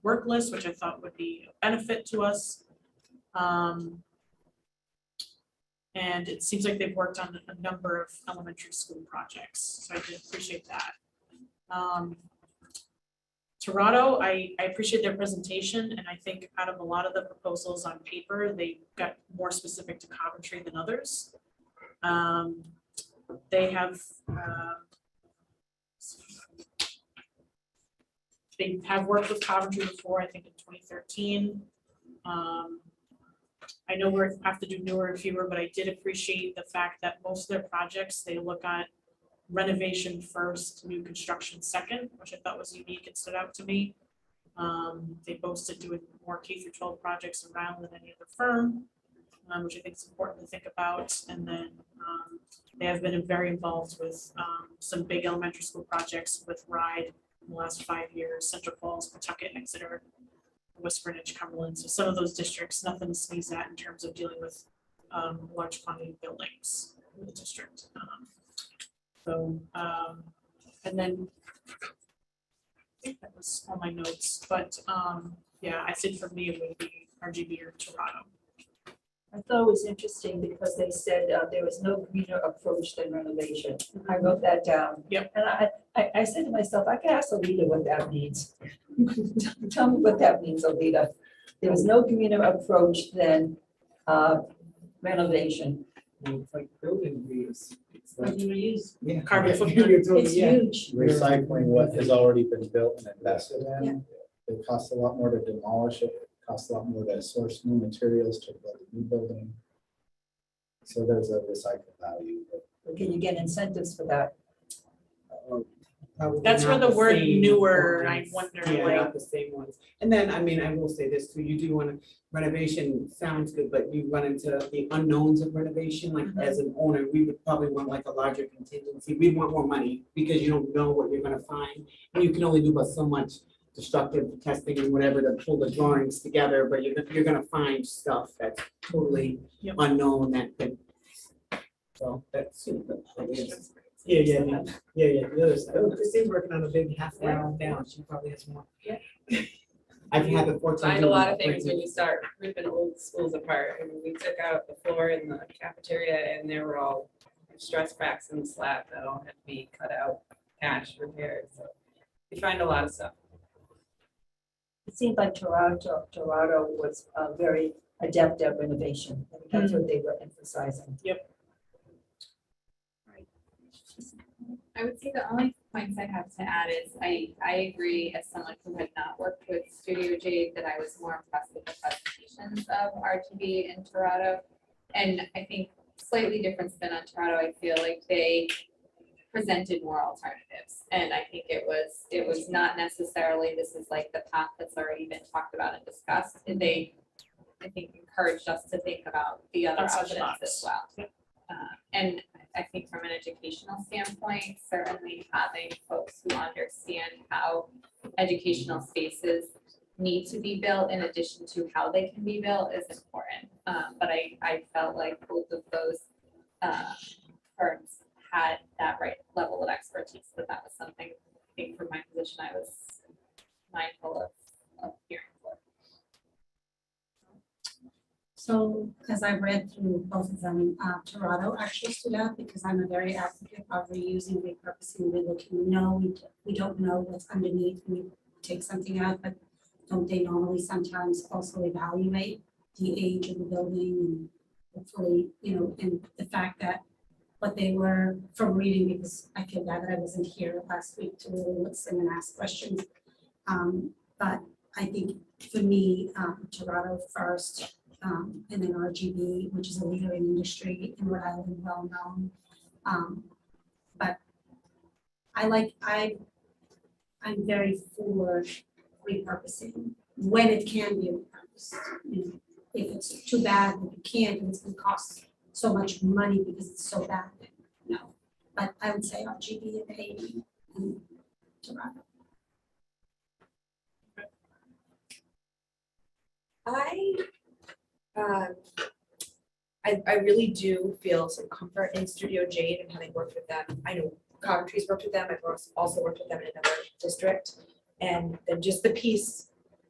work list, which I thought would be a benefit to us. And it seems like they've worked on a number of elementary school projects. So I did appreciate that. Toronto, I appreciate their presentation, and I think out of a lot of the proposals on paper, they got more specific to Coventry than others. They have worked with Coventry before, I think in 2013. I know we have to do newer and fewer, but I did appreciate the fact that most of their projects, they look at renovation first, new construction second, which I thought was unique and stood out to me. They boasted doing more K-12 projects around than any other firm. which I think is important to think about. And then they have been very involved with some big elementary school projects with RIDE in the last 5 years, Central Falls, Pawtucket, Exeter, West Greenwich, Cumberland. So some of those districts, nothing to sneeze at in terms of dealing with large quantity of buildings in the district. And then I think that was all my notes, but yeah, I think for me it would be RGB or Toronto. I thought it was interesting because they said there was no greener approach than renovation. I wrote that down. Yep. And I said to myself, I could ask Alita what that means. Tell me what that means, Alita. There was no greener approach than renovation. It's like building reuse. It's like- Reuse. Yeah. Carbon You're footprint. doing- It's yeah. huge. Recycling what has already been built and invested Yeah. in. It costs a lot more to demolish it. It costs a lot more to source new materials to build a new building. So there's a recycle value. Can you get incentives for that? Probably That's where not the word same newer, I ones. wonder, Yeah, like- not the same ones. And then, I mean, I will say this too, you do want to, renovation sounds good, but you run into the unknowns of renovation, like as an owner, we would probably want like a larger contingency. We'd want more money because you don't know what you're gonna find. And you can only do but so much destructive testing and whatever to pull the drawings together, but you're gonna find stuff that's totally Yep. unknown so that's. Yeah. The other side. Oh, Christine's working on a big half round down. She probably has more. Yeah. I've had the fortune. Find a lot of things when you start ripping old schools apart. I mean, we took out the floor in the cafeteria and there were all stress cracks in the slab that all had to be cut out, patched, repaired. So you find a lot of stuff. It seemed like Toronto was very adept at renovation. I think that's what they were emphasizing. I would say the only points I have to add is I agree as someone who had not worked with Studio Jade that I was more impressed with the presentations of RGB in Toronto. And I think slightly different spin on Toronto, I feel like they presented more alternatives. And I think it was not necessarily, this is like the path that's already been talked about and discussed. And they, I think, encouraged us to think about the other Outside the options box. as well. And I think from an educational standpoint, certainly having folks who understand how educational spaces need to be built in addition to how they can be built is important. But I felt like both of those firms had that right level of expertise, but that was something I think from my position I was mindful of hearing for. So, as I read through both of them, Toronto actually stood out because I'm a very advocate of reusing, repurposing, relooking. No, we don't know what's underneath when you take something out, but don't they normally sometimes also evaluate the age of the building and hopefully, and the fact that what they were from reading, because I feel bad that I wasn't here last week to really listen and ask questions. But I think for me, Toronto first, and then RGB, which is a leader in industry in Rhode Island, well known. But I'm very for repurposing when it can be repurposed. If it's too bad that you can't, and it's gonna cost so much money because it's so bad, no. But I would say RGB and AE and Toronto. I really do feel some comfort in Studio Jade and having worked with them. I know Coventry's worked with them. I've also worked with them in another district. And then just the piece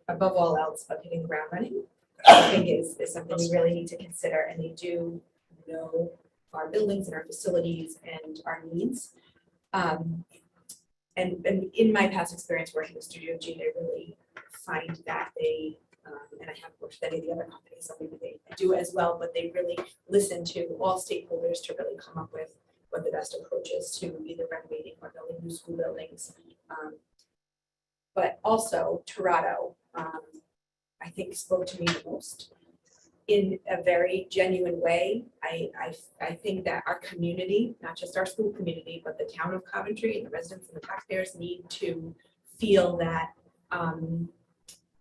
above all else of hitting the ground running, I think is something we really need to consider. And they do know our buildings and our facilities and our needs. And in my past experience working with Studio Jade, I really find that they and I haven't worked with any of the other companies, so maybe they do as well, but they really listen to all stakeholders to really come up with what the best approach is to either renovating or building new school buildings. But also Toronto, I think spoke to me the most in a very genuine way. I think that our community, not just our school community, but the town of Coventry and the residents and the taxpayers need to feel that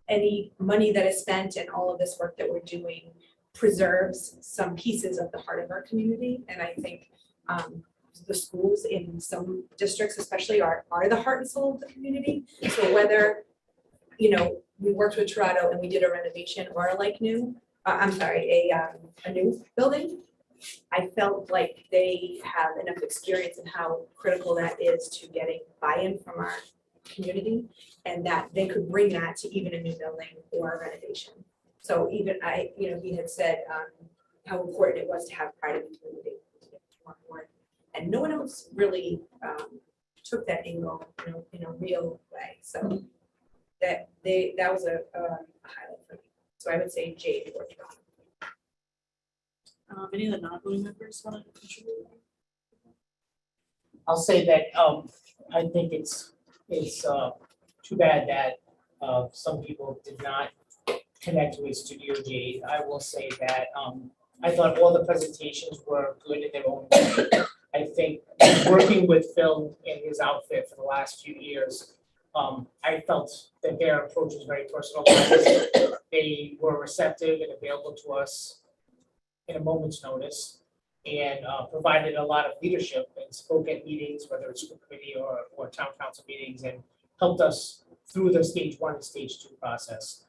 any money that is spent and all of this work that we're doing preserves some pieces of the heart of our community. And I think the schools in some districts especially are the heart and soul of the community. So whether, you know, we worked with Toronto and we did a renovation or a new building, I felt like they have enough experience in how critical that is to getting buy-in from our community, and that they could bring that to even a new building or a renovation. So even he had said how important it was to have pride in the community. And no one else really took that angle in a real way. So that was a highlight for me. So I would say Jade or Toronto. Any of the non-voting members want to contribute? I'll say that, I think it's too bad that, some people did not connect with Studio Jade. I will say that, I thought all the presentations were good in their own way. I think working with Phil and his outfit for the last few years, I felt that their approach was very personalized. They were receptive and available to us in a moment's notice, and provided a lot of leadership and spoke at meetings, whether it's school committee or town council meetings, and helped us through the stage 1 and stage 2 process.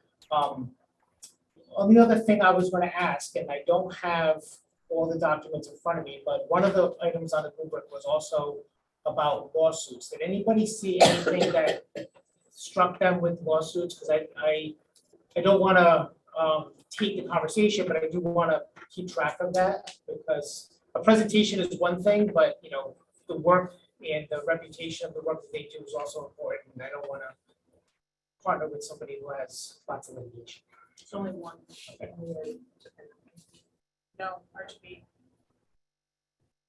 Only other thing I was gonna ask, and I don't have all the documents in front of me, but one of the items on the rubric was also about lawsuits. Did anybody see anything that struck them with lawsuits? Because I don't wanna take the conversation, but I do wanna keep track of that, because a presentation is one thing, but the work and the reputation of the work that they do is also important, and I don't wanna partner with somebody who has lots of litigation. It's only one. No, RGB.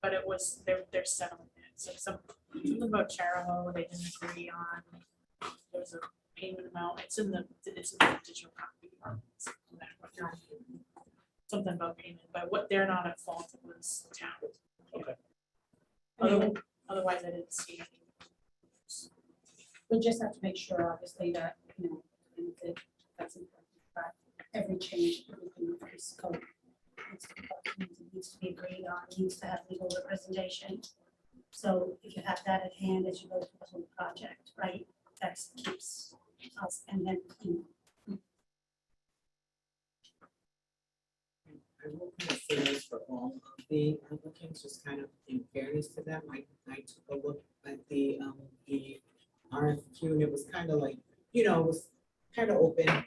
But it was their settlement. So something about Charahoe they didn't agree on. There's a payment amount. It's in the digital copy. Something about payment, but what they're not at fault, it was the town. Okay. Otherwise, I didn't see anything. We just have to make sure, obviously, that, and that's important, but every change that we can increase code needs to be agreed on, needs to have legal representation. So if you have that at hand as you go through the whole project, right, that keeps us, and then, I will kind of say this for all of the applicants, just kind of in fairness to them, I took a look at the RFQ, and it was kind of like, it was kind of open, and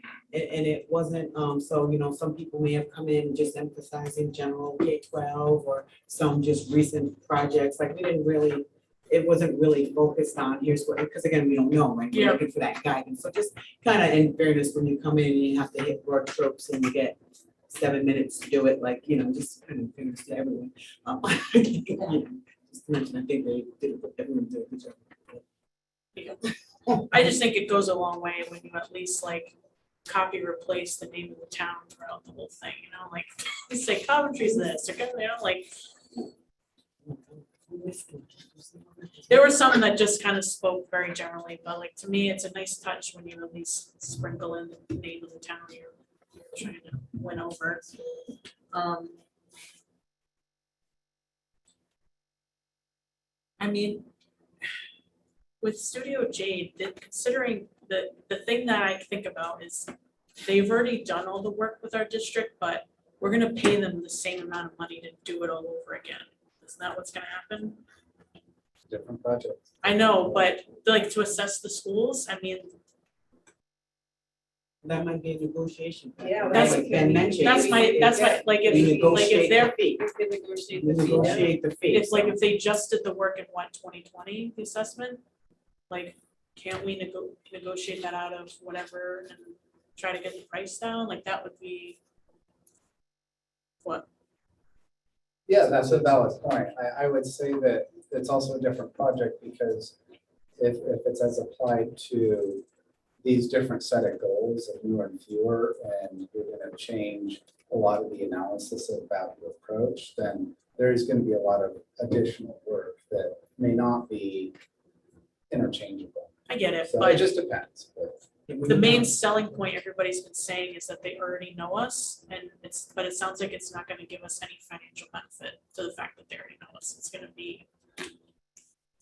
it wasn't, so, some people may have come in just emphasizing general K-12, or some just recent projects, like we didn't really, it wasn't really focused on here's what, because again, we don't know, right? We're Yeah. looking for that guidance, so just kind of in fairness, when you come in and you have to hit broad tropes and you get 7 minutes to do it, like, just kind of fingers to everyone. Just to mention, I think they did, everyone did a good job. I just think it goes a long way when you at least copy replace the name of the town throughout the whole thing, like say Coventry's this, or there were some that just kind of spoke very generally, but to me, it's a nice touch when you at least sprinkle in the name of the town you're trying to win over. I mean, with Studio Jade, considering the thing that I think about is they've already done all the work with our district, but we're gonna pay them the same amount of money to do it all over again. Isn't that what's gonna happen? Different projects. I know, but to assess the schools, I mean, That might be a negotiation. Yeah, That's- Like Ben mentioned. that's my, we if negotiate they're, the fee. We can negotiate We the fee. negotiate the fee. if so. if they just did the work in 2020, the assessment, can't we negotiate that out of whatever and try to get the price down? That would be what? Yeah, that's a valid point. I would say that it's also a different project, because if it's as applied to these different set of goals of newer and fewer, and you're gonna change a lot of the analysis about your approach, then there's gonna be a lot of additional work that may not be interchangeable. I get it, So it but just depends. But the main selling point everybody's been saying is that they already know us, and but it sounds like it's not gonna give us any financial benefit to the fact that they already know us. It's gonna be,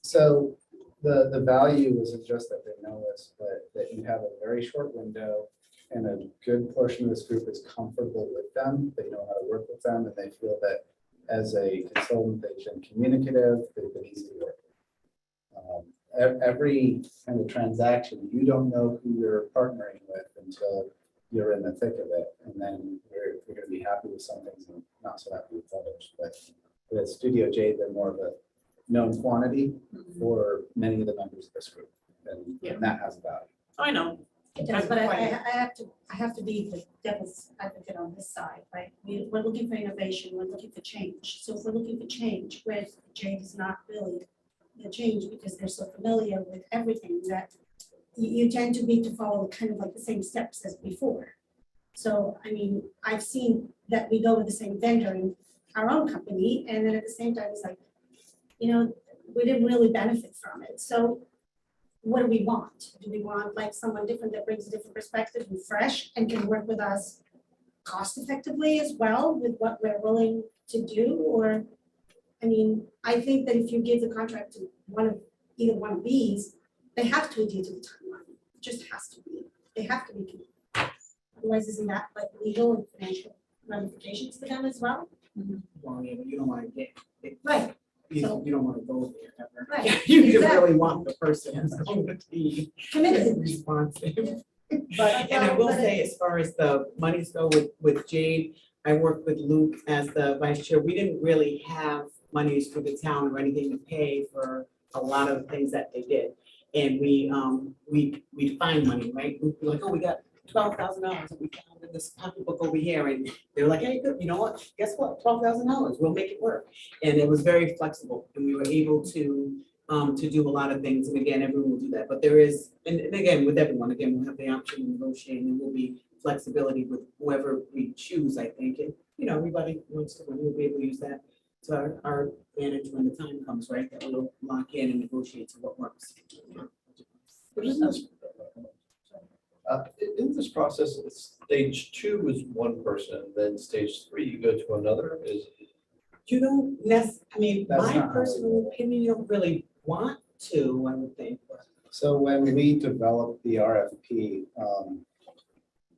So the value isn't just that they know us, but that you have a very short window and a good portion of this group is comfortable with them. They know how to work with them and they feel that as a consultant, they've been communicative, they've been easy to work with. Every kind of transaction, you don't know who you're partnering with until you're in the thick of it. And then you're going to be happy with some things and not so happy with others. But with Studio J, they're more of a known quantity for many of the members of this group. And that has value. I know, It does, but I have to be the devil's advocate on this side, right? We're looking for innovation, we're looking for change. So if we're looking for change, where Jade is not really the change because they're so familiar with everything that you tend to follow kind of like the same steps as before. So, I mean, I've seen that we go with the same vendor in our own company, and then at the same time, it's like, you know, we didn't really benefit from it. So what do we want? Do we want like someone different that brings a different perspective and fresh and can work with us cost effectively as well with what we're willing to do? Or, I mean, I think that if you give the contract to either one of these, they have to adhere to the timeline. It just has to be. They have to be. Otherwise, isn't that like legal and financial ramifications for them as well? Well, yeah, but you don't want to get, Right, you So- don't want to go there ever. right. You just exactly. really want the person who's going to be Committed. responsive. But, And I will but it- say, as far as the monies go with Jade, I worked with Luke as the vice chair. We didn't really have monies for the town or anything to pay for a lot of the things that they did. And we find money, right? We'd be like, oh, we got $12,000 that we found in this pocketbook over here. And they're like, hey, good, you know what? Guess what? $12,000, we'll make it work. And it was very flexible and we were able to do a lot of things. And again, everyone will do that. But there is, and again, with everyone, again, we'll have the option to negotiate and will be flexibility with whoever we choose, I think. And, you know, everybody wants to, we'll be able to use that to our advantage when the time comes, right? That we'll lock in and negotiate to what works. But isn't this, in this process, stage 2 is one person, then stage 3, you go to another, is, You don't I mean, That's my not how it personal opinion, you don't really want to, I would think. But So when we developed the RFP,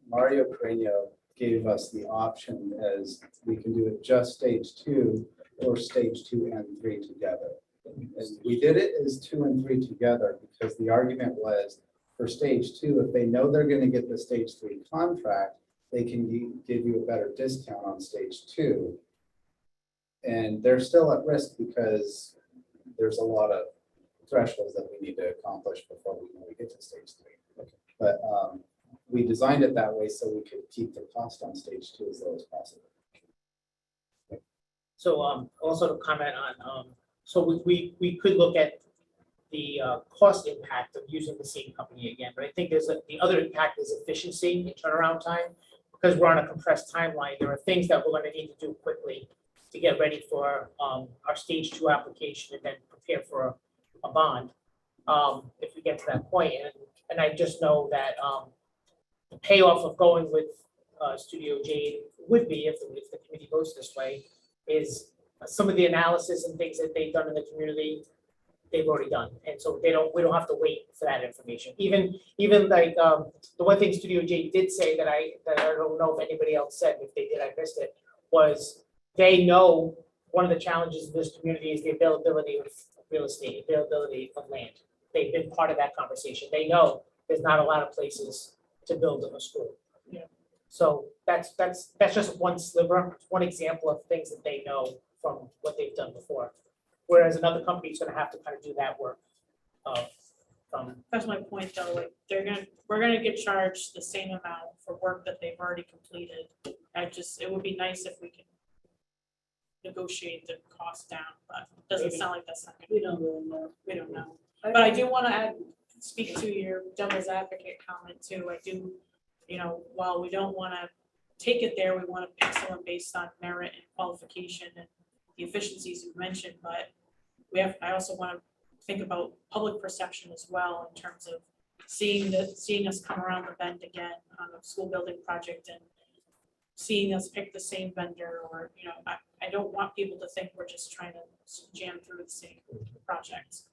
Mario Carreño gave us the option as we can do it just stage 2 or stage 2 and 3 together. And we did it as 2 and 3 together because the argument was for stage 2, if they know they're going to get the stage 3 contract, they can give you a better discount on stage 2. And they're still at risk because there's a lot of thresholds that we need to accomplish before we get to stage 3. But we designed it that way so we could keep the cost on stage 2 as low as possible. So also to comment on, so we could look at the cost impact of using the same company again, but I think the other impact is efficiency and turnaround time. Because we're on a compressed timeline, there are things that we're gonna need to do quickly to get ready for our stage 2 application and then prepare for a bond. If we get to that point, and I just know that the payoff of going with Studio Jade would be, if the committee goes this way, is some of the analysis and things that they've done in the community, they've already done. And so we don't have to wait for that information. Even like the one thing Studio Jade did say that I don't know if anybody else said, if they did, I missed it, was they know one of the challenges in this community is the availability of real estate, availability of land. They've been part of that conversation. They know there's not a lot of places to build a school. Yeah. So that's just one sliver, one example of things that they know from what they've done before. Whereas another company is gonna have to kind of do that work. that's my point though, like, we're gonna get charged the same amount for work that they've already completed. It would be nice if we could negotiate the cost down, but it doesn't sound like that's not gonna. We don't really know. We don't know. But I do want to speak to your devil's advocate comment too. I do, while we don't want to take it there, we want to pick someone based on merit and qualification and the efficiencies you mentioned, but I also want to think about public perception as well in terms of seeing us come around the bend again on a school building project and seeing us pick the same vendor, or, you know, I don't want people to think we're just trying to jam through the same projects.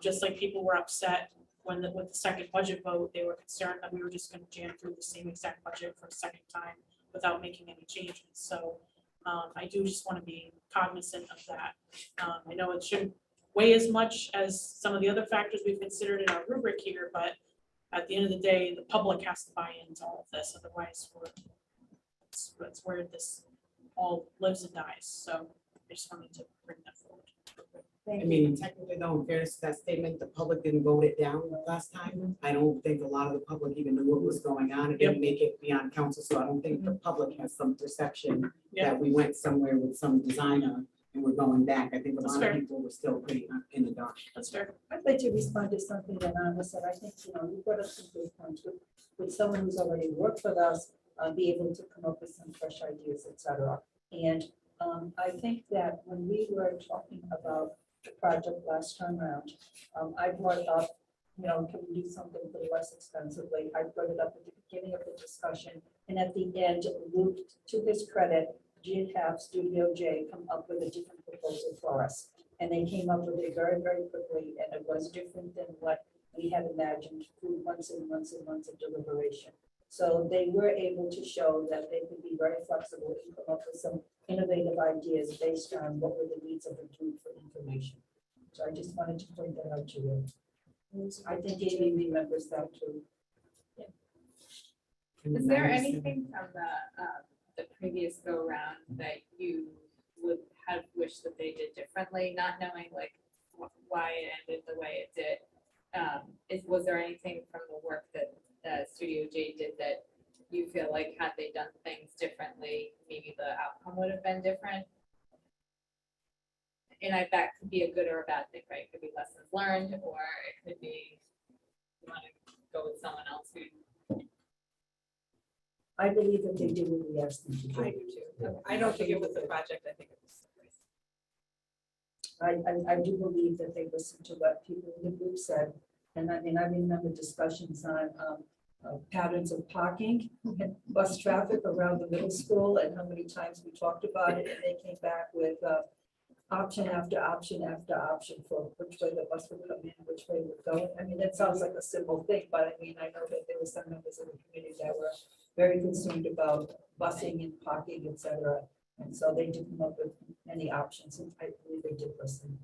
Just like people were upset with the second budget vote, they were concerned that we were just gonna jam through the same exact budget for a second time without making any changes. So I do just wanna be cognizant of that. I know it shouldn't weigh as much as some of the other factors we've considered in our rubric here, but at the end of the day, the public has to buy into all of this, otherwise that's where this all lives and dies. So I just wanted to bring that forward. I mean, technically though, in fairness to that statement, the public didn't vote it down last time. I don't think a lot of the public even knew what was going on. It didn't make it beyond council, so I don't think the public has some perception Yeah. that we went somewhere with some designer and we're going back. I think a That's lot fair. of people were still pretty in the dark. That's fair. I'd like to respond to something that Anna said. I think, you know, you brought up some good points with someone who's already worked with us, be able to come up with some fresh ideas, et cetera. And I think that when we were talking about the project last time around, I brought up, you know, can we do something for less expensively? I brought it up at the beginning of the discussion, and at the end, Luke, to his credit, did have Studio J come up with a different proposal for us. And they came up with it very, very quickly, and it was different than what we had imagined through months and months and months of deliberation. So they were able to show that they could be very flexible and come up with some innovative ideas based on what were the needs of the group for information. So I just wanted to point that out to you. I think Amy remembers that too. Is there anything from the previous go round that you would have wished that they did differently, not knowing like why it ended the way it did? Was there anything from the work that Studio J did that you feel like had they done things differently, maybe the outcome would have been different? And that could be a good or a bad thing, right? It could be lessons learned, or it could be you want to go with someone else who. I believe that they did what we asked them to do. I do too. I don't think it was the project, I think it was. I do believe that they listened to what people in the group said. And I mean, I remember discussions on patterns of parking and bus traffic around the middle school and how many times we talked about it. And they came back with option after option after option for which way the bus would come in, which way it would go. I mean, that sounds like a simple thing, but I mean, I know that there were some members of the committee that were very concerned about busing and parking, et cetera. And so they did come up with many options, and I believe they did listen.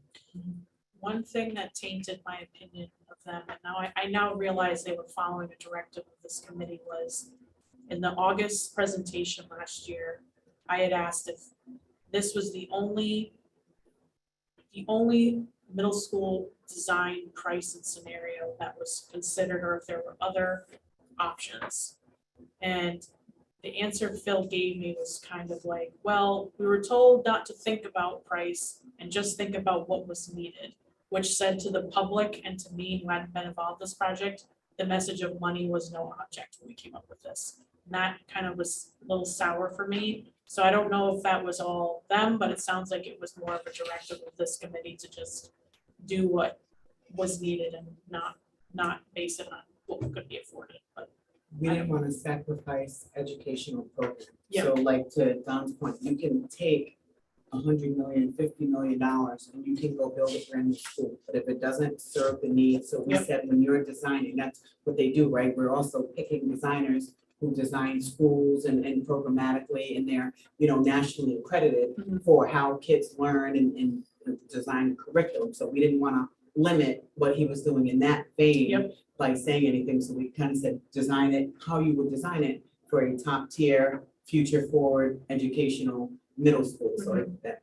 One thing that tainted my opinion of them, and now I now realize they were following a directive of this committee, was in the August presentation last year, I had asked if this was the only middle school design price and scenario that was considered, or if there were other options. And the answer Phil gave me was kind of like, well, we were told not to think about price and just think about what was needed, which said to the public and to me who hadn't been involved in this project, the message of money was no object when we came up with this. And that kind of was a little sour for me. So I don't know if that was all them, but it sounds like it was more of a directive of this committee to just do what was needed and not base it on what could be afforded, but. We didn't want to sacrifice educational programs. Yeah. So like to Don's point, you can take $100 million, $50 million, and you can go build a brand new school. But if it doesn't serve the needs, so we Yep. said when you're designing, that's what they do, right? We're also picking designers who design schools and programmatically, and they're, you know, nationally accredited Mhm. for how kids learn and design curriculum. So we didn't want to limit what he was doing in that vein Yep. by saying anything. So we kind of said, design it, how you would design it for a top tier, future forward educational middle school. So that,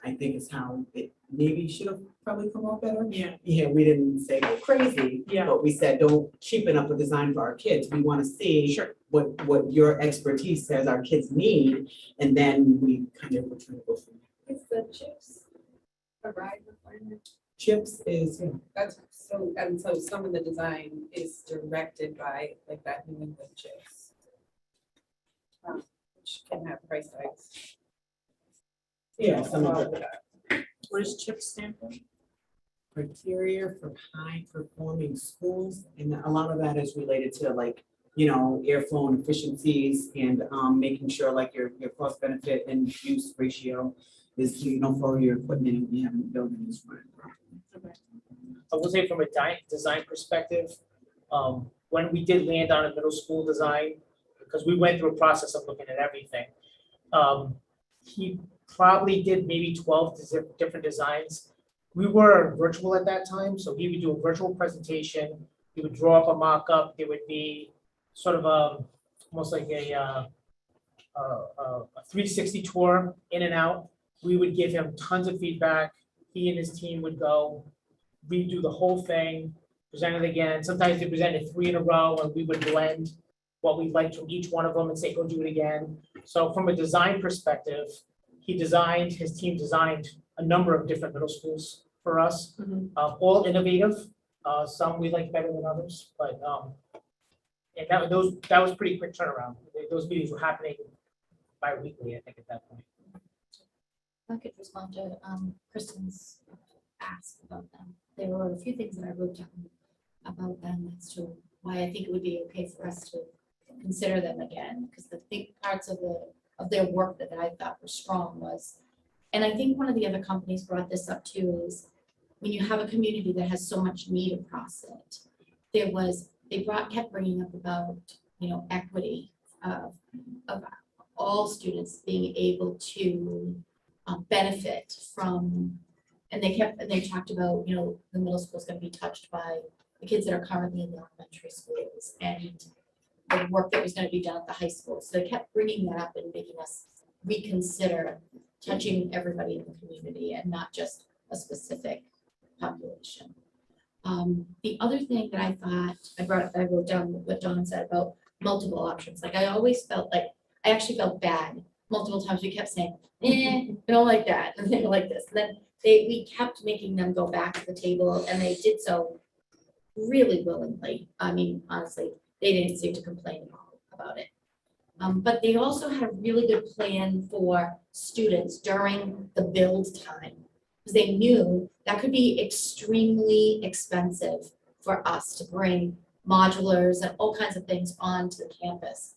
I think is how it maybe should have probably come out better. Yeah, Yeah, we didn't say go crazy, yeah, but we said, don't cheapen up a design for our kids. We want to see sure. what your expertise says our kids need. And then we kind of were trying to go from there. Is the chips a ride requirement? Chips is, That's so, and so some of the design is directed by like that New England chips. Which can have price tags. yeah, some of the, What does CHIP stand for? criteria for high performing schools. And a lot of that is related to like, you know, airflow and efficiencies and making sure like your cost benefit and use ratio is, you know, for your equipment and you have in the building is running properly. I will say from a design perspective, when we did land on a middle school design, because we went through a process of looking at everything, he probably did maybe 12 different designs. We were virtual at that time, so he would do a virtual presentation, he would draw up a mock-up, it would be sort of almost like a 360 tour in and out. We would give him tons of feedback, he and his team would go, redo the whole thing, present it again. Sometimes they presented 3 in a row and we would blend what we liked from each one of them and say, go do it again. So from a design perspective, his team designed a number of different middle schools for us, all innovative. Some we like better than others, but and that was pretty quick turnaround. Those meetings were happening bi-weekly, I think, at that point. I could respond to Kristen's ask about them. There were a few things that I wrote down about them as to why I think it would be okay for us to consider them again, because the big parts of their work that I thought were strong was, and I think one of the other companies brought this up too, is when you have a community that has so much need across it, kept bringing up about, you know, equity of all students being able to benefit from, and they talked about, you know, the middle school is going to be touched by the kids that are currently in the elementary schools and the work that was going to be done at the high school. So they kept bringing that up and making us reconsider touching everybody in the community and not just a specific population. The other thing that I thought, I wrote down what Dawn said about multiple options. Like I always felt like, I actually felt bad. Multiple times we kept saying, we don't like that, and they don't like this. And then we kept making them go back to the table and they did so really willingly. I mean, honestly, they didn't seem to complain at all about it. But they also had a really good plan for students during the build time, because they knew that could be extremely expensive for us to bring modulars and all kinds of things onto the campus.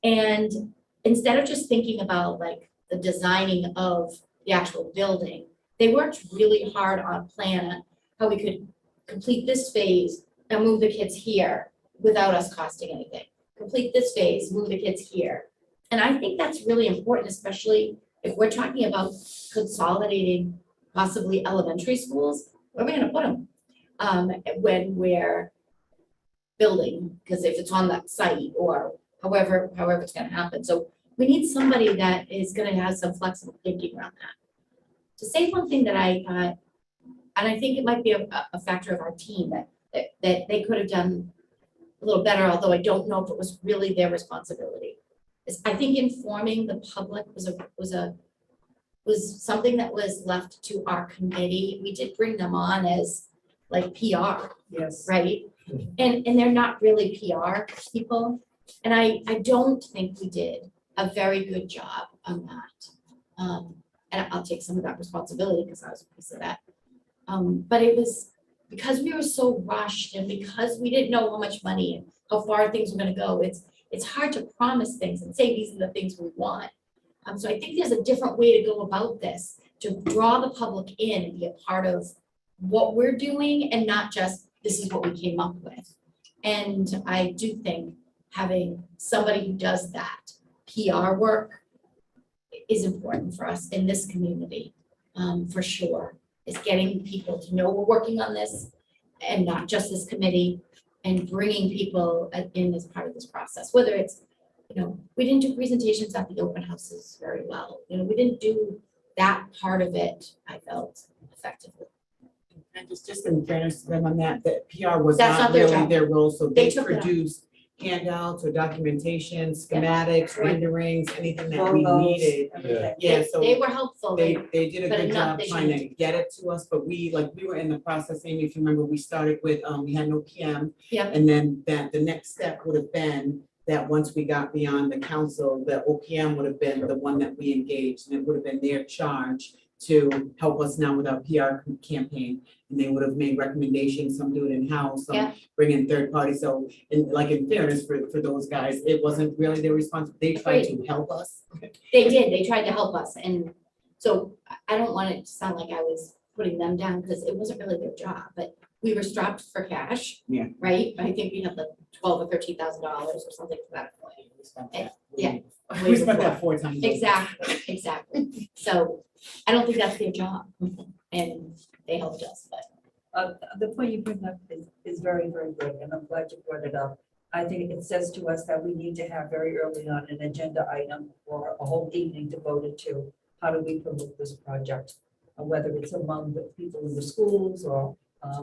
And instead of just thinking about like the designing of the actual building, they worked really hard on a plan how we could complete this phase and move the kids here without us costing anything. Complete this phase, move the kids here. And I think that's really important, especially if we're talking about consolidating possibly elementary schools. Where are we gonna put them when we're building? Because if it's on that site or however it's gonna happen. So we need somebody that is gonna have some flexible thinking around that. To say one thing that I thought, and I think it might be a factor of our team that they could have done a little better, although I don't know if it was really their responsibility. Is I think informing the public was something that was left to our committee. We did bring them on as like PR, Yes. right? And they're not really PR people. And I don't think we did a very good job on that. And I'll take some of that responsibility because I was a piece of that. But it was because we were so rushed and because we didn't know how much money and how far things were gonna go. It's hard to promise things and say these are the things we want. So I think there's a different way to go about this, to draw the public in and be a part of what we're doing and not just this is what we came up with. And I do think having somebody who does that PR work is important for us in this community, for sure. Is getting people to know we're working on this and not just this committee, and bringing people in as part of this process, whether it's, you know, we didn't do presentations at the open houses very well. You know, we didn't do that part of it, I felt, effectively. And just in fairness to them on that, PR was That's not not their really job. their role, so They they took it on. produced handouts or documentation, schematics, Right. renderings, anything that we Logos, needed. everything. Yeah, so They were helpful. they did a but good enough job they trying to shouldn't. get it to us, but we were in the process, Amy, if you remember, we started with, we had no PM. Yep. And then that the next step would have been that once we got beyond the council, the OPM would have been the one that we engaged, and it would have been their charge to help us now with our PR campaign. And they would have made recommendations, some do it in-house, some Yeah. bring in third parties. So, in fairness for those guys, it wasn't really their responsibility. They tried to help us. They did, they tried to help us, and so I don't want it to sound like I was putting them down, because it wasn't really their job, but we were strapped for cash. Yeah. Right, I think we had like $12,000 or $13,000 or something to that point. We spent that. Yeah. We spent that 4 times. Exactly, so I don't think that's their job, and they helped us, but. The point you bring up is very, very good, and I'm glad you brought it up. I think it says to us that we need to have very early on an agenda item or a whole evening devoted to how do we promote this project? Whether it's among the people in the schools or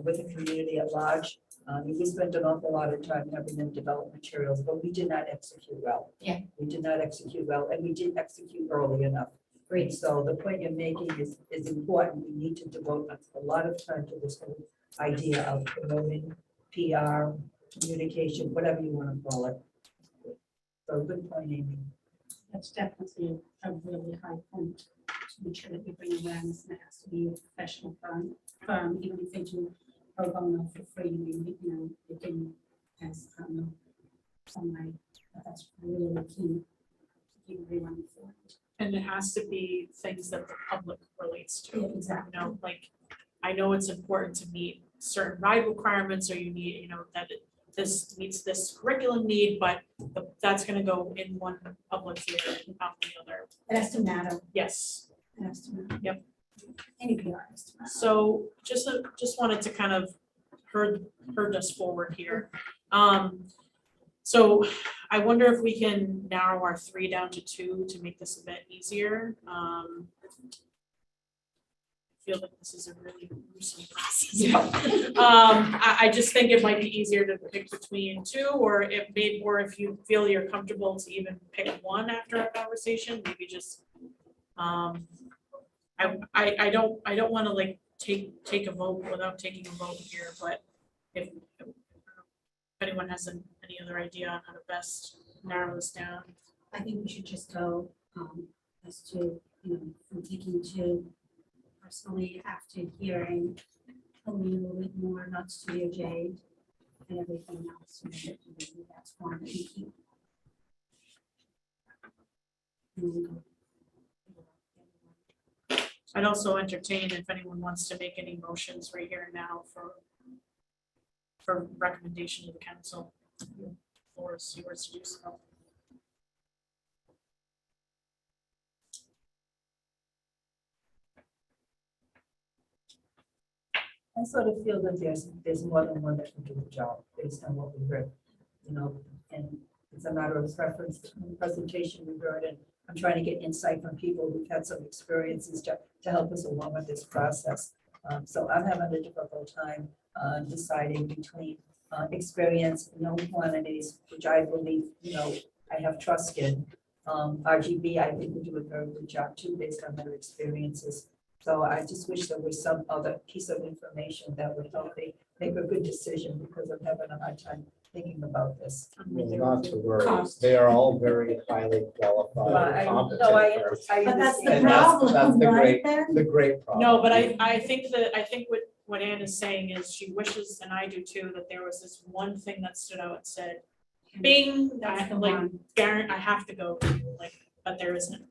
with the community at large. We spent an awful lot of time having them develop materials, but we did not execute well. Yeah. We did not execute well, and we didn't execute early enough. Great. So the point you're making is important. We need to devote a lot of time to this whole idea of promoting PR, communication, whatever you want to call it. So good point, Amy. That's definitely a really high point to make sure that we bring awareness, and it has to be a professional firm, even if they do pro bono for free, they can, as, somebody, that's really key to keep everyone informed. And it has to be things that the public relates to. Yeah, exactly. You know, like, I know it's important to meet certain ride requirements, or you need, that this meets this curriculum need, but that's gonna go in one public theater and out the other. It has to matter, Yes, it has to matter. Yep. Any PR has to matter. so just wanted to kind of herd us forward here. So I wonder if we can narrow our 3 down to 2 to make this a bit easier. I feel like this is a really gruesome process. I just think it might be easier to pick between 2, or if you feel you're comfortable to even pick one after a conversation, maybe just, I don't want to like take a vote without taking a vote here, but if anyone has any other idea on how to best narrow this down. I think we should just go, as to, from taking to personally after hearing a little bit more, not Studio Jade and everything else. That's one that we keep. And then go. I'd also entertain if anyone wants to make any motions right here and now for recommendation to the council. Or see where to do so. I sort of feel that there's more than one that can do the job based on what we heard, and it's a matter of preference. The presentation we heard, and I'm trying to get insight from people who've had some experiences to help us along with this process. So I'm having a difficult time deciding between experience, known quantities, which I believe, I have trust in. RGB, I think, will do a very good job too, based on their experiences. So I just wish there was some other piece of information that would help me make a good decision, because I'm having a hard time thinking about this. Well, not to worry, they are all very highly qualified, competent. firms. But that's the And that's problem, the right, great, Ben? the great problem. No, but I think what Ann is saying is she wishes, and I do too, that there was this one thing that stood out and said, bing, That's the like, one. Darren, I have to go, but there isn't.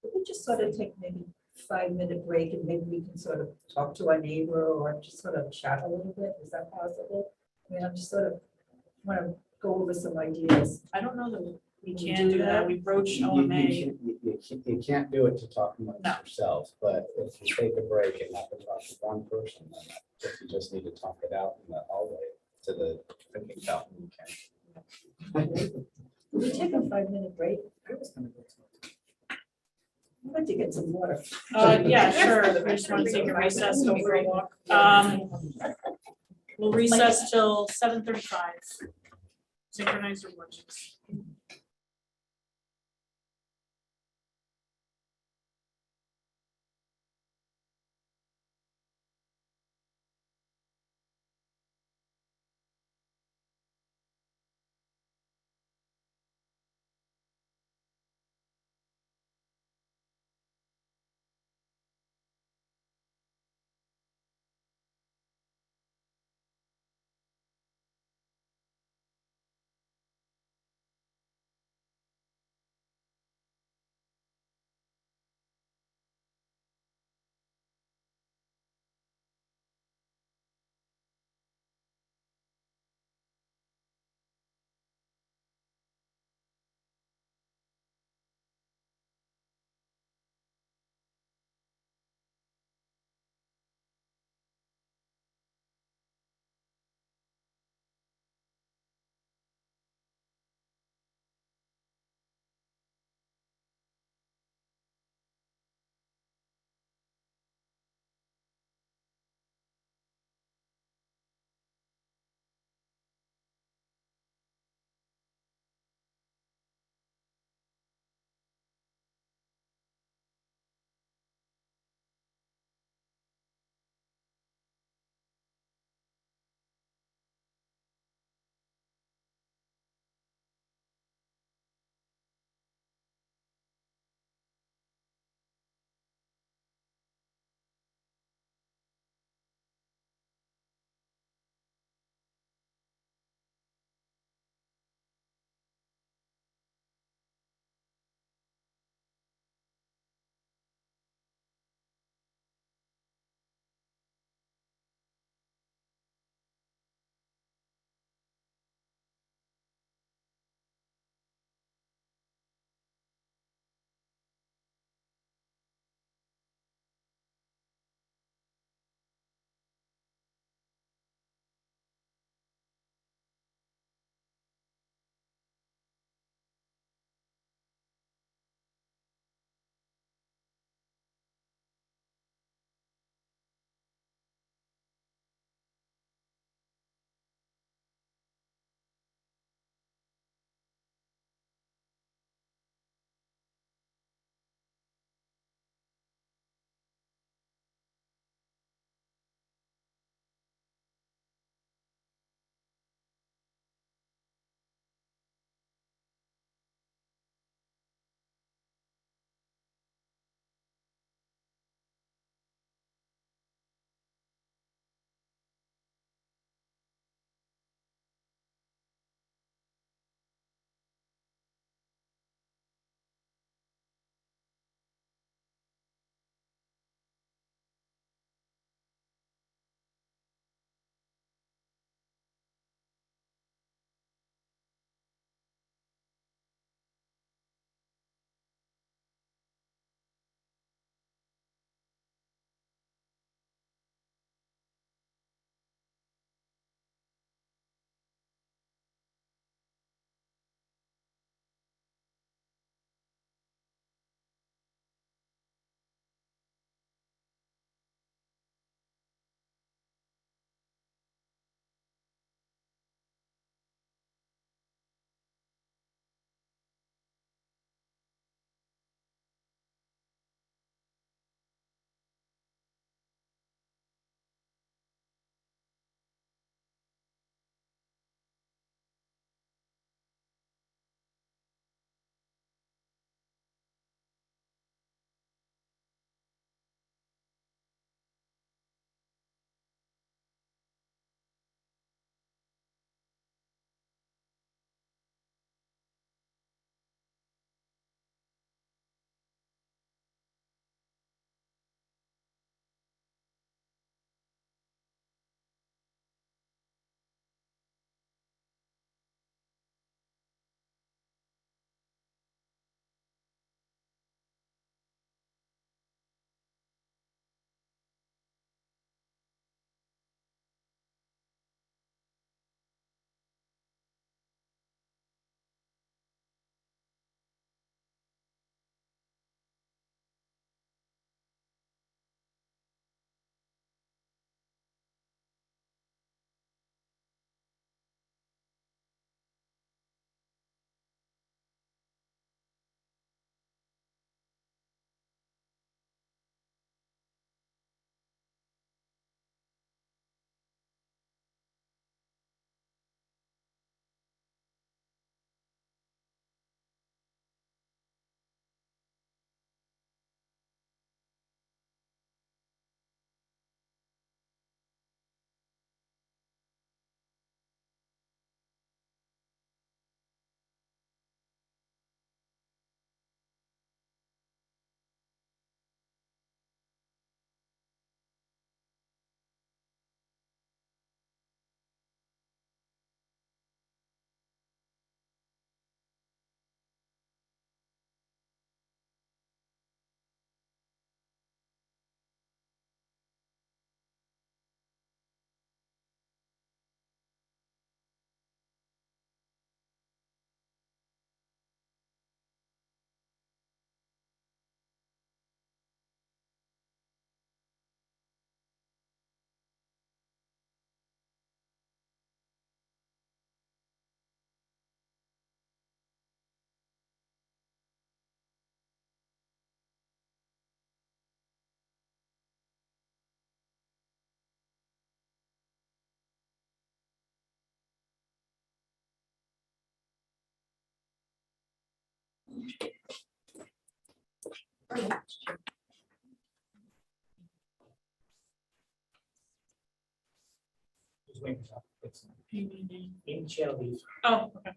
Could we just sort of take maybe 5-minute break, and maybe we can sort of talk to our neighbor or just sort of chat a little bit? Is that possible? I mean, I'm just sort of want to go over some ideas. I don't know that we Can we can do do that, that? we broached You OMA. you can't do it to talk amongst No. yourselves, but if you take a break and have to talk to one person, then if you just need to talk it out in the hallway to the thinking fountain, you can. Could we take a 5-minute break? I was gonna go to- I'm going to get some water. Yeah, sure, we just want to take a recess, go for a walk. We'll recess till 7:35. Synchronize your watches. Just waiting for something. In Shelby. Oh, okay.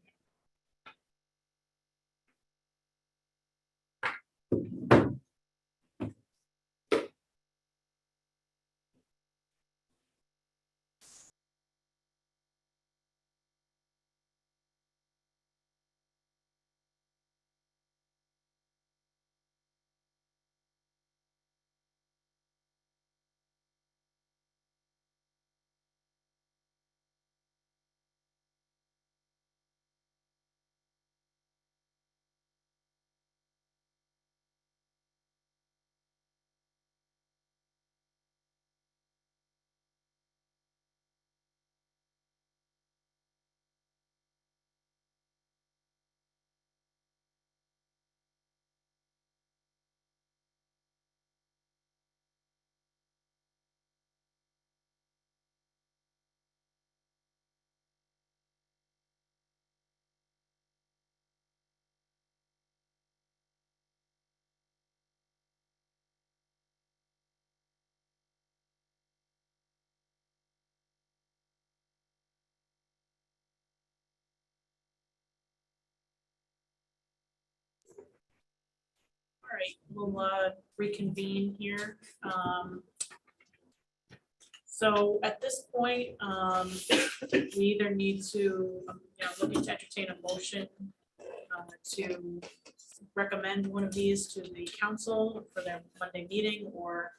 All right, we'll reconvene here. So at this point, we either need to, looking to entertain a motion to recommend one of these to the council for their Monday meeting, or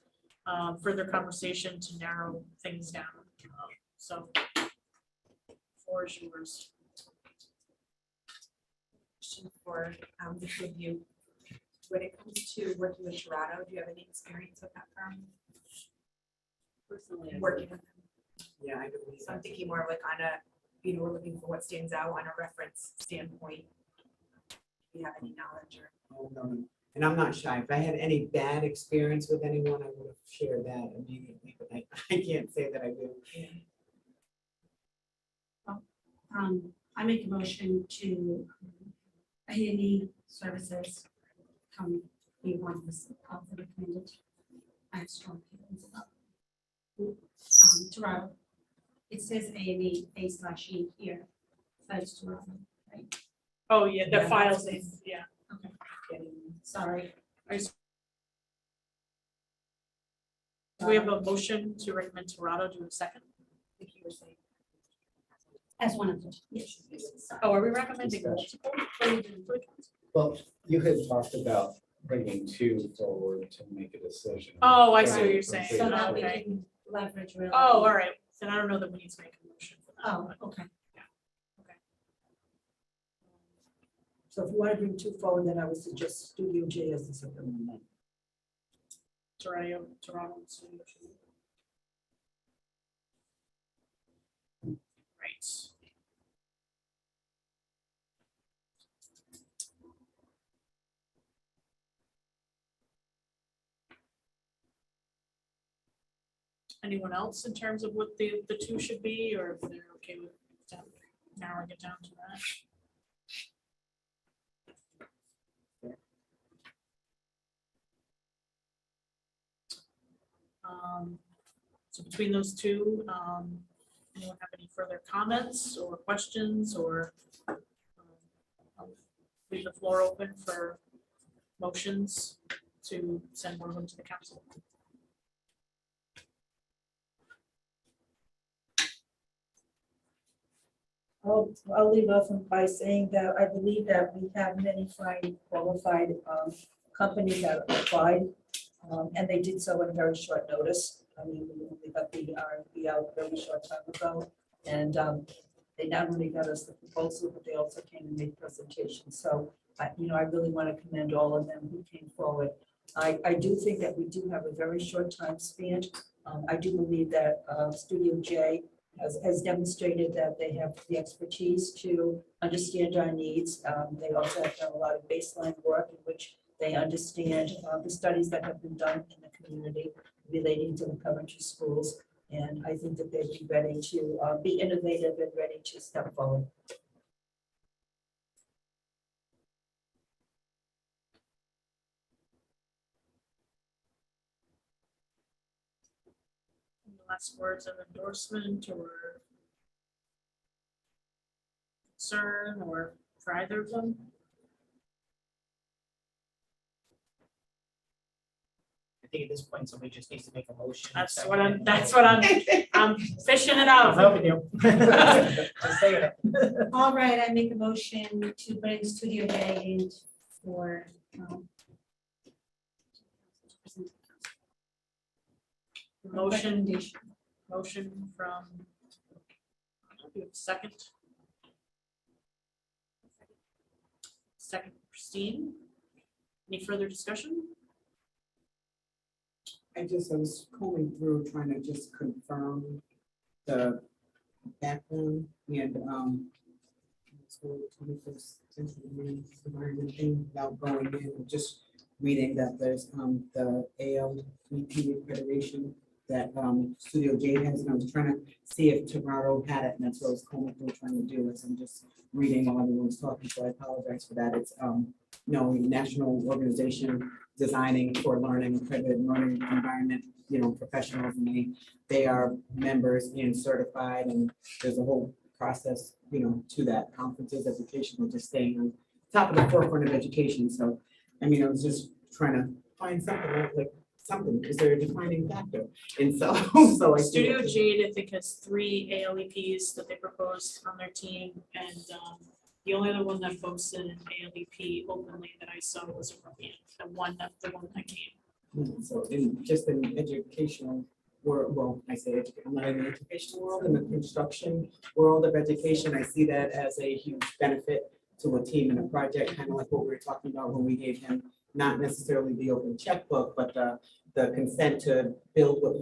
further conversation to narrow things down. So floor is yours. Question for the two of you. When it comes to working with Toronto, do you have any experience with that firm? Personally, Working with them? yeah, I believe. So I'm thinking more like on a, we're looking for what stands out on a reference standpoint. Do you have any knowledge or? Oh, no, no. And I'm not shy. If I had any bad experience with anyone, I would have shared that immediately, but I can't say that I do. I make a motion to A&E services come be one of the recommended. I have strong feelings about. Toronto. It says A&E, A/E here, but it's Toronto, right? Oh, yeah, the Yeah, files, that's- yeah. Sorry. Do we have a motion to recommend Toronto? Do we have a second? I think you were saying. As one of them, yes. Sorry. Oh, are we recommending multiple? Well, you had talked about bringing two forward to make a decision. Oh, I see what Right. you're saying. So that we Okay. can leverage really. Oh, all right. Then I don't know that we need to make a motion for that. Oh, but- okay. So if you want to bring two forward, then I would suggest Studio J as the second one. Toronto. Right. Anyone else in terms of what the two should be, or if they're okay with narrowing it down to that? So between those two, anyone have any further comments or questions, or I'll leave the floor open for motions to send one of them to the council. I'll leave off by saying that I believe that we have many fine qualified companies that applied. And they did so in a very short notice. I mean, we only got the RFP out a very short time ago. And they not only got us the proposal, but they also came and made presentations. So, I really want to commend all of them who came forward. I do think that we do have a very short time span. I do believe that Studio J has demonstrated that they have the expertise to understand our needs. They also have done a lot of baseline work in which they understand the studies that have been done in the community relating to the Coventry schools. And I think that they'd be ready to be innovative and ready to step forward. last words of endorsement or concern or for either of them? I think at this point, somebody just needs to make a motion. That's what I'm fishing it out. I'm helping you. Just saying it. All right, I make a motion to bring Studio J in for, Motion, recommendation. motion from. Do you have a second? Second, Christine. Any further discussion? I was combing through trying to just confirm the background and, so 21st century women's environment thing without going in, just reading that there's, the ALEP accreditation that, Studio Jade has, and I was trying to see if Toronto had it, and that's what I was combing through trying to do, is I'm just reading while everyone's talking, so I apologize for that. It's, no, national organization designing for learning, accredited learning environment, professionals, and they are members and certified, and there's a whole process, to that, conferences, educational, just staying on top of the forefront of education. So, I mean, I was just trying to find something, is there a defining factor? And so, so I. see Studio it. Jade, I think, has 3 ALEPs that they proposed on their team, and the only other one that boasted an ALEP openly that I saw was European, the one that came. So in educational world, well, I say I'm not in the educational world, in the construction world of education, I see that as a huge benefit to a team and a project, kind of like what we were talking about when we gave him not necessarily the open checkbook, but the consent to build what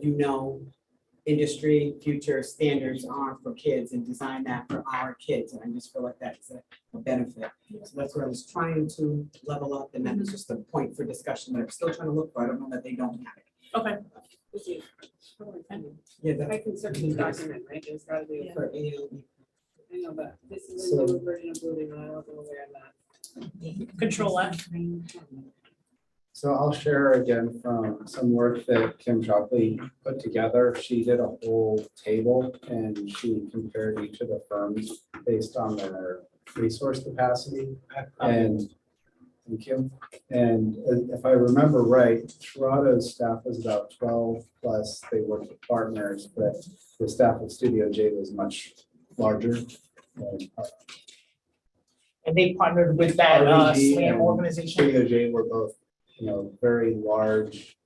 industry future standards are for kids and design that for our kids. And I just feel like that's a benefit. So that's where I was trying to level up, and that was just a point for discussion that I'm still trying to look for. I don't know that they don't have it. Okay. Yeah, that's I can certainly document, right, there's gotta be, for ALE. I know, but this is So- a new version of Blue, and I wasn't aware of that. Control F. So I'll share again from some work that Kim Shockley put together. She did a whole table and she compared each of the firms based on their resource capacity. And thank you. And if I remember right, Toronto's staff was about 12 plus. They worked with partners, but the staff at Studio J was much larger. And they partnered with that RBG SLAM and organization. Studio J were both, very large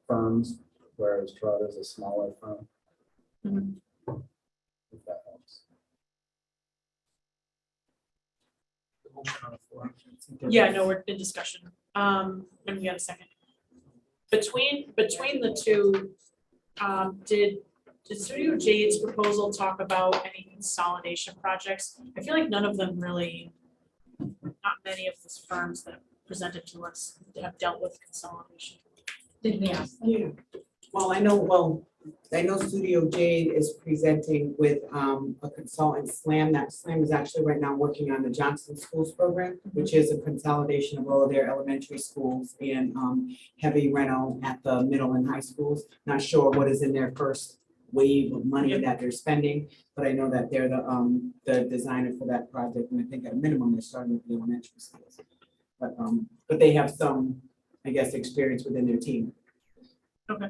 firms, whereas Toronto's a smaller firm. Mhm. If that helps. The motion on the floor. Yeah, no, we're in discussion. And we got a second. Between the two, did Studio Jade's proposal talk about any consolidation projects? I feel like none of them really, not many of these firms that presented to us have dealt with consolidation. Did we ask? Yeah, I know Studio Jade is presenting with a consultant, SLAM. That SLAM is actually right now working on the Johnson Schools program, which is a consolidation of all of their elementary schools and heavy reno at the middle and high schools. Not sure what is in their first wave of money Yep. that they're spending, but I know that they're the designer for that project, and I think at a minimum, they're starting with the elementary schools. But they have some, I guess, experience within their team. Okay.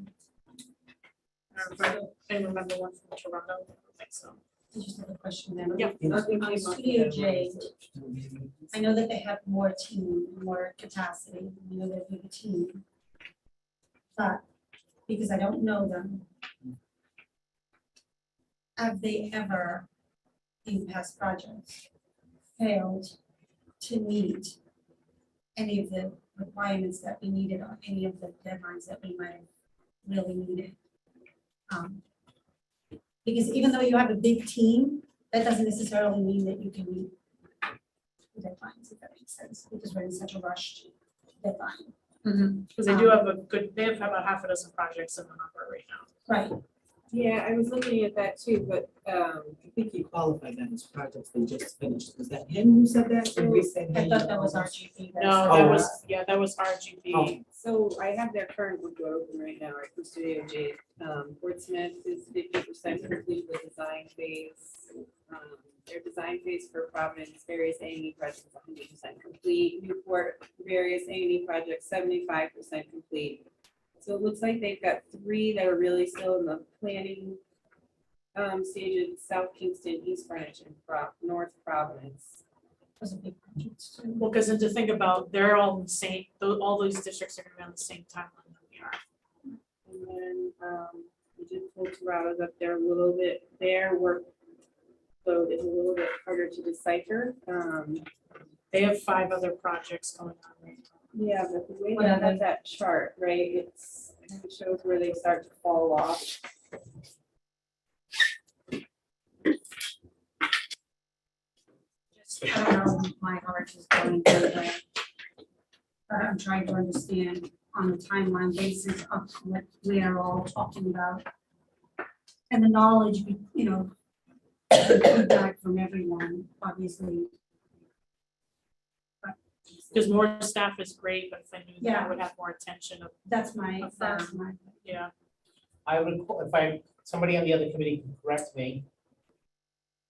I remember one from Toronto, I don't think so. I just have a question then. Yeah. Nothing On came up Studio with J, that. I know that they have more team, more capacity, you know, they're a big team. But because I don't know them, have they ever, in past projects, failed to meet any of the requirements that we needed or any of the deadlines that we might have really needed? Because even though you have a big team, that doesn't necessarily mean that you can meet the deadlines, if that makes sense, because we're in such a rushed deadline. Because they do have they have about half a dozen projects in the number right now. Right, Yeah, I was looking at that too, but, I think he qualified that as projects they just finished. Was that him who said that? Or we said I him? thought that was RGB. No, Oh, that was RGB. Oh. So I have their current report open right now, right, from Studio J. Portsmouth is 50% complete with design phase. Their design phase for Providence, various A&E projects, 100% complete. Newport, various A&E projects, 75% complete. So it looks like they've got 3 that are really still in the planning stages: South Kingston, East Greenwich, and North Providence. Those are big projects too. Well, because then to think about, they're all the same, all those districts are gonna be on the same timeline that we are. And then we did pull Toronto's up there a little bit. Their workload is a little bit harder to decipher. They have 5 other projects going on right now. Yeah, but the way What are they have that chart, right, it shows where they start to fall off. I don't know, my heart is going through that. But I'm trying to understand on a timeline basis of what we are all talking about. And the knowledge, you know, the feedback from everyone, obviously. But Because more staff is great, but if I knew that, I Yeah. would have more attention of, that's my, yeah. I would, if somebody on the other committee can correct me.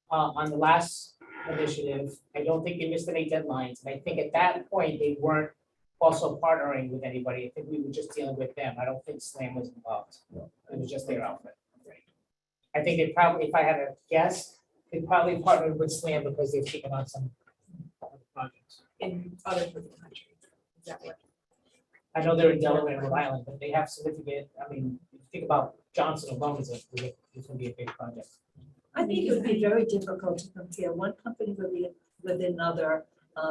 On the last initiative, I don't think they missed any deadlines, and I think at that point, they weren't also partnering with anybody. I think we were just dealing with them. I don't think SLAM was involved. It was just their outfit. I think they probably, if I had to guess, they probably partnered with SLAM because they've taken on some other projects. In other parts of the country. Is that what? I know they're in Delaware and Rhode Island, but they have significant, I mean, if you think about Johnson alone is it's gonna be a big project. I think it would be very difficult to compare one company with another,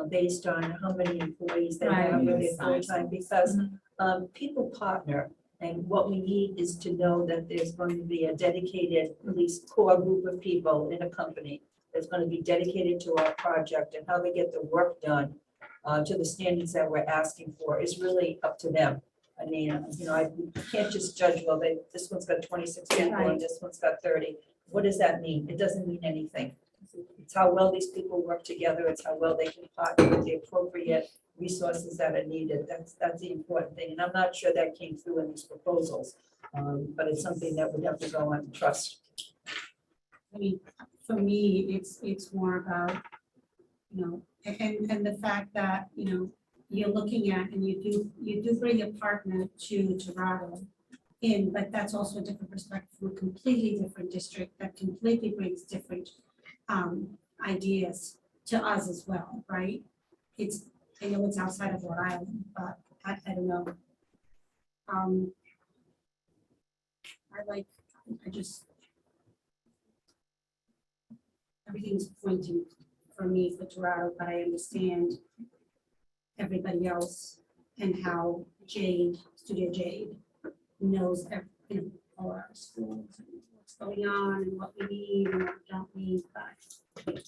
based on how many employees they have, Right. where they're full-time, because, people partner. And what we need is to know that there's going to be a dedicated, at least core group of people in a company that's gonna be dedicated to our project, and how they get the work done to the standards that we're asking for is really up to them. I mean, you know, I can't just judge, well, this one's got 26 people and this one's got 30. What does that mean? It doesn't mean anything. It's how well these people work together. It's how well they can partner with the appropriate resources that are needed. That's the important thing. And I'm not sure that came through in these proposals. But it's something that would have to go on trust. I mean, for me, it's more about, you know, and the fact that, you know, you're looking at, and you do bring a partner to Toronto in, but that's also a different perspective from a completely different district that completely brings different ideas to us as well, right? I know it's outside of Rhode Island, but I don't know. Everything's pointing for me for Toronto, but I understand everybody else and how Studio Jade knows, you know, all our schools and what's going on and what we need and what we don't need, but.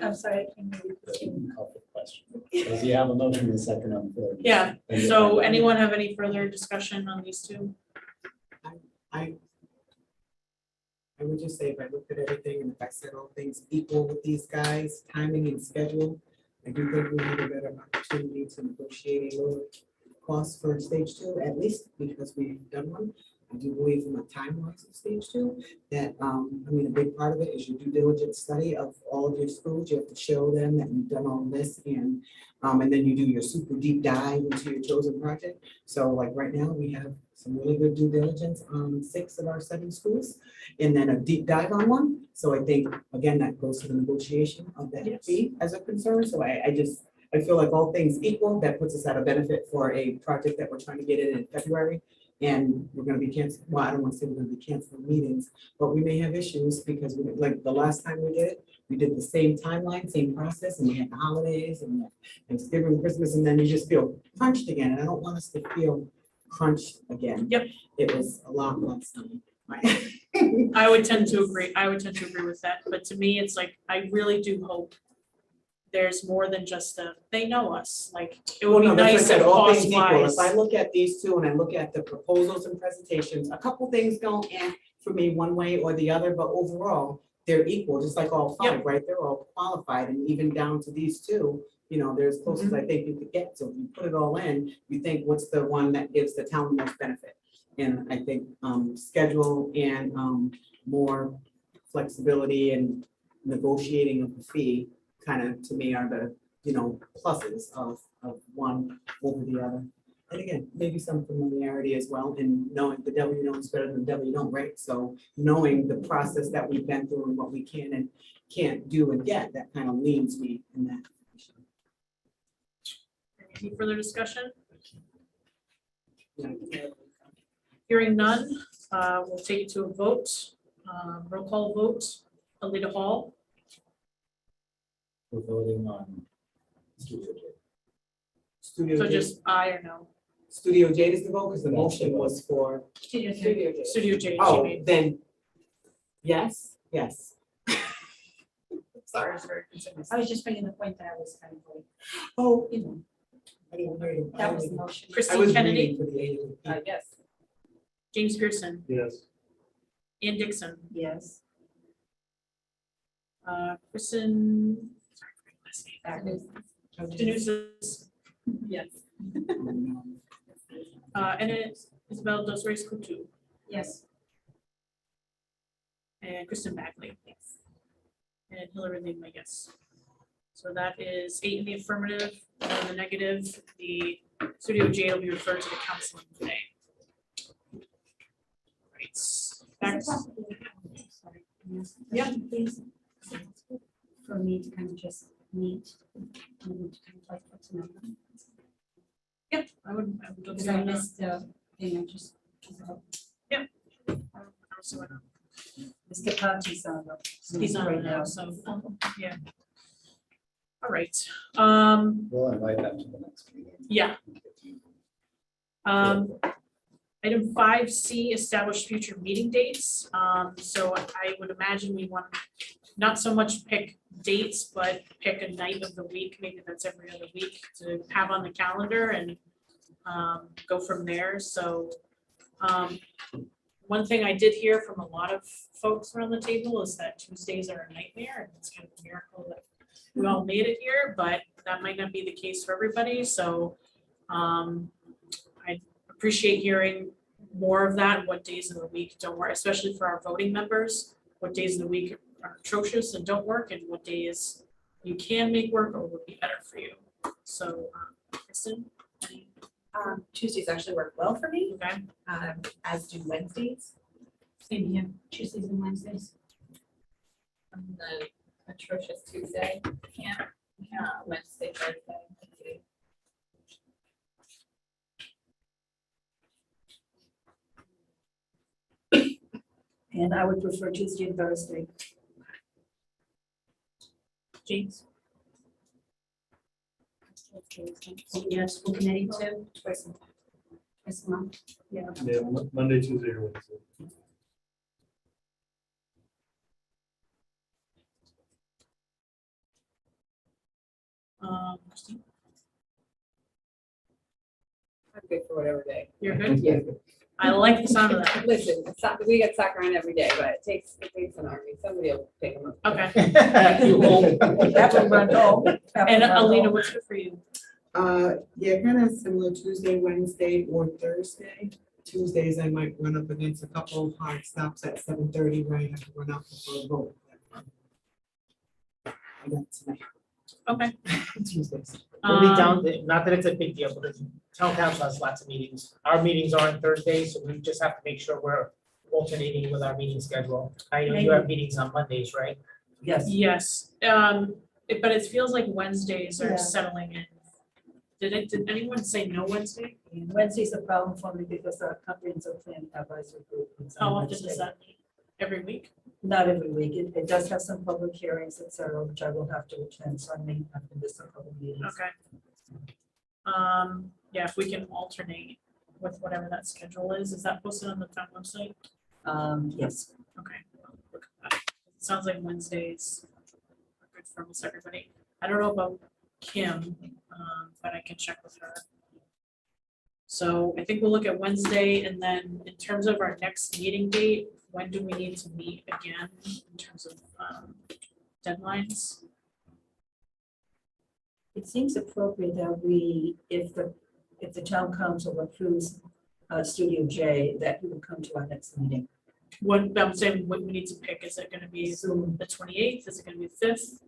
I'm sorry. I can't hear you. Does he have a motion and a second on the floor? Yeah, so anyone have any further discussion on these two? I would just say if I looked at everything and if I said all things equal with these guys, timing and schedule, I do think we have a better opportunity to negotiate a lower cost for stage 2, at least because we've done one. I do believe from a time-wise of stage 2, that, I mean, a big part of it is your due diligence study of all of your schools. You have to show them that you've done all this and then you do your super deep dive into your chosen project. So like right now, we have some really good due diligence on 6 of our 7 schools and then a deep dive on one. So I think, again, that goes to the negotiation of that fee as a concern. So I feel like all things equal, that puts us at a benefit for a project that we're trying to get in February. And we're gonna be canceling, well, I don't wanna say we're gonna be canceling meetings, but we may have issues because like the last time we did it, we did the same timeline, same process, and we had the holidays and Thanksgiving, Christmas, and then you just feel crunched again. And I don't want us to feel crunched again. Yep. It was a lot less time. I would tend to agree with that, but to me, it's like, I really do hope there's more than just they know us, like, it Well, would be no, that's what I nice said, if all things cost equal, wise. if I look at these two and I look at the proposals and presentations, a couple things don't add for me one way or the other, but overall, they're equal, just like all five, right? They're all qualified, and even down to these two, you know, they're as close as I think you could get. So if you put it all in, you think, what's the one that gives the town the most benefit? And I think schedule and more flexibility and negotiating of the fee kind of, to me, are the, you know, pluses of one over the other. And again, maybe some familiarity as well, and knowing the devil you know is better than the devil you don't, right? So knowing the process that we've been through and what we can and can't do and get, that kind of leans me in that. Any further discussion? Yeah. Hearing none, we'll take it to a vote. Roll call vote. Alita Hall, We're voting on Studio J. Studio so J, just aye or no? Studio J is the vote, because the motion was for, Studio J, she oh, made. then, yes, yes. Sorry. I was just making the point that I was kind of like, Oh, you know. I didn't hear it. that was the motion. I Christine was Kennedy, reading for the AAP. Yes. James Pearson, Yes. Ann Dixon, Yes. Kristen, sorry, I forgot her last name. Danusis, Yes. and it's Isabel Dos Reis Coutu, Yes. and Kristen Bagley. Yes. And Hillary Lima, yes. So that is 8 in the affirmative, 1 in the negative. The Studio J will be referred to the council today. Right. Back Yeah. Please. For me to kind of just meet, to kind of like get to know them. Yeah, I would look Because at I that. missed the thing, I just. I don't see why not. Mr. Conti's on the. He's on right it now, now. so, yeah. All right, We'll invite them to the next meeting. yeah. Item 5C, establish future meeting dates. So I would imagine we want not so much pick dates, but pick a night of the week, maybe that's every other week, to have on the calendar and go from there. So one thing I did hear from a lot of folks around the table is that Tuesdays are a nightmare, and it's kind of a miracle that we all made it here, but that might not be the case for everybody. So I appreciate hearing more of that, what days of the week don't work, especially for our voting members, what days of the week are atrocious and don't work, and what days you can make work or would be better for you. So, Kristen, any, Tuesdays actually work well for me, okay, as do Wednesdays. Same here, Tuesdays and Wednesdays. And then atrocious Tuesday, can't, Wednesday, Thursday. And I would prefer Tuesday and Thursday. James? Yes, school committee too, twice a month. Yeah, Monday, Tuesday, or Wednesday. Christine, I'm good for whatever day. you're good? Yeah. I like the sound of that. Listen, we get soccer on every day, but it takes an army. Somebody will pick them up. Okay, You won't. Have them run home. have and them run Alina, home. what's good for you? Yeah, kind of similar Tuesday, Wednesday, or Thursday. Tuesdays, I might run up against a couple of hard stops at 7:30, where I have to run out before a vote. I got tonight. Okay. Tuesdays. We'll be Um, down, not that it's a big deal, because town council has lots of meetings. Our meetings are on Thursdays, so we just have to make sure we're alternating with our meeting schedule. I know you have meetings on Mondays, right? Yes. Yes, but it feels like Wednesdays are Yeah. settling in. Did anyone say no Wednesday? And Wednesday's a problem for me because our comprehensive plan advisory group. is on How often does Wednesday. that meet? Every week? Not every week. It does have some public hearings, et cetera, which I will have to attend, so I may have to miss a couple of meetings. Okay. Yeah, if we can alternate with whatever that schedule is that posted on the town website? Yes. Okay. I'll look at that. It sounds like Wednesdays are good for almost everybody. I don't know about Kim, but I can check with her. So I think we'll look at Wednesday, and then in terms of our next meeting date, when do we need to meet again in terms of deadlines? It seems appropriate that we, if the town council approves Studio J, that we will come to our next meeting. What I'm saying, what we need to pick, is it gonna be Soon. the 28th? Is it gonna be the 5th?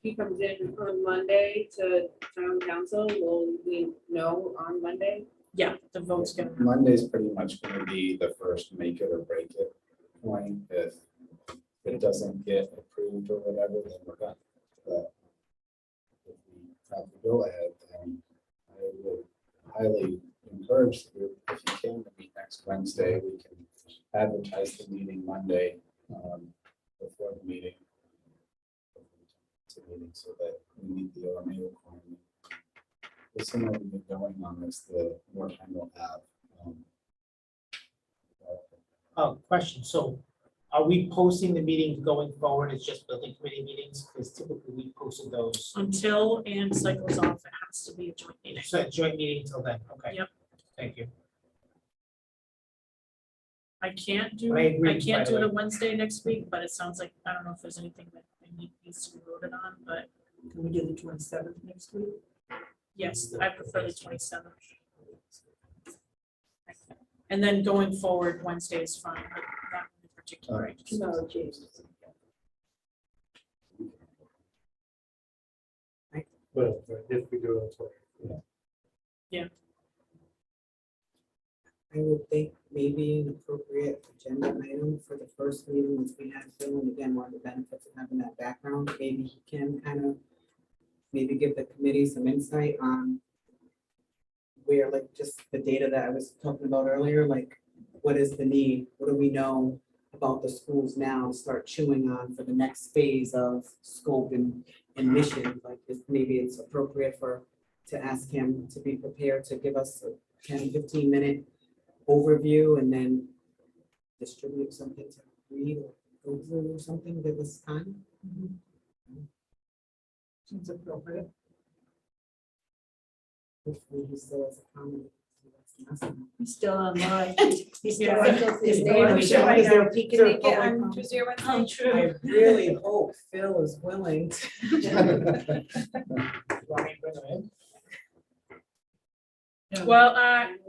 He comes in on Monday to town council, will we know on Monday? Yeah, the vote's gonna. Monday's pretty much gonna be the first make it or break it point. If it doesn't get approved or whatever, then we're done. But if we have to go ahead, then I would highly encourage the group, if you can, to meet next Wednesday. We can advertise the meeting Monday before the meeting. So that we meet the OMA requirement. The sooner we get going on this, the more time we'll have. Question, so are we posting the meetings going forward, it's just building committee meetings, because typically we posted those. Until Ann cycles off, it has to be a joint meeting. So joint meeting till then, okay. Yep. Thank you. I can't do, I agree, I can't by do the it way. a Wednesday next week, but it sounds like, I don't know if there's anything that needs to be voted on, but Can we do the 27th next week? yes, I prefer the 27th. And then going forward, Wednesday is fine, but that one in particular. I just- No, James. But if we do it. I would think maybe an appropriate agenda item for the first meeting, once we have Phil, and again, one of the benefits of having that background, maybe he can kind of maybe give the committee some insight on where, like, just the data that I was talking about earlier, like, what is the need? What do we know about the schools now to start chewing on for the next phase of scope and mission? Like, maybe it's appropriate to ask him to be prepared to give us a 10, 15-minute overview and then distribute something to read or go through or something at this time. Seems appropriate. Hopefully he still has a comment. He's still online. He's still Yeah. on. Is there- He can make it on Tuesday or Wednesday. I really hope Phil is willing to. Well,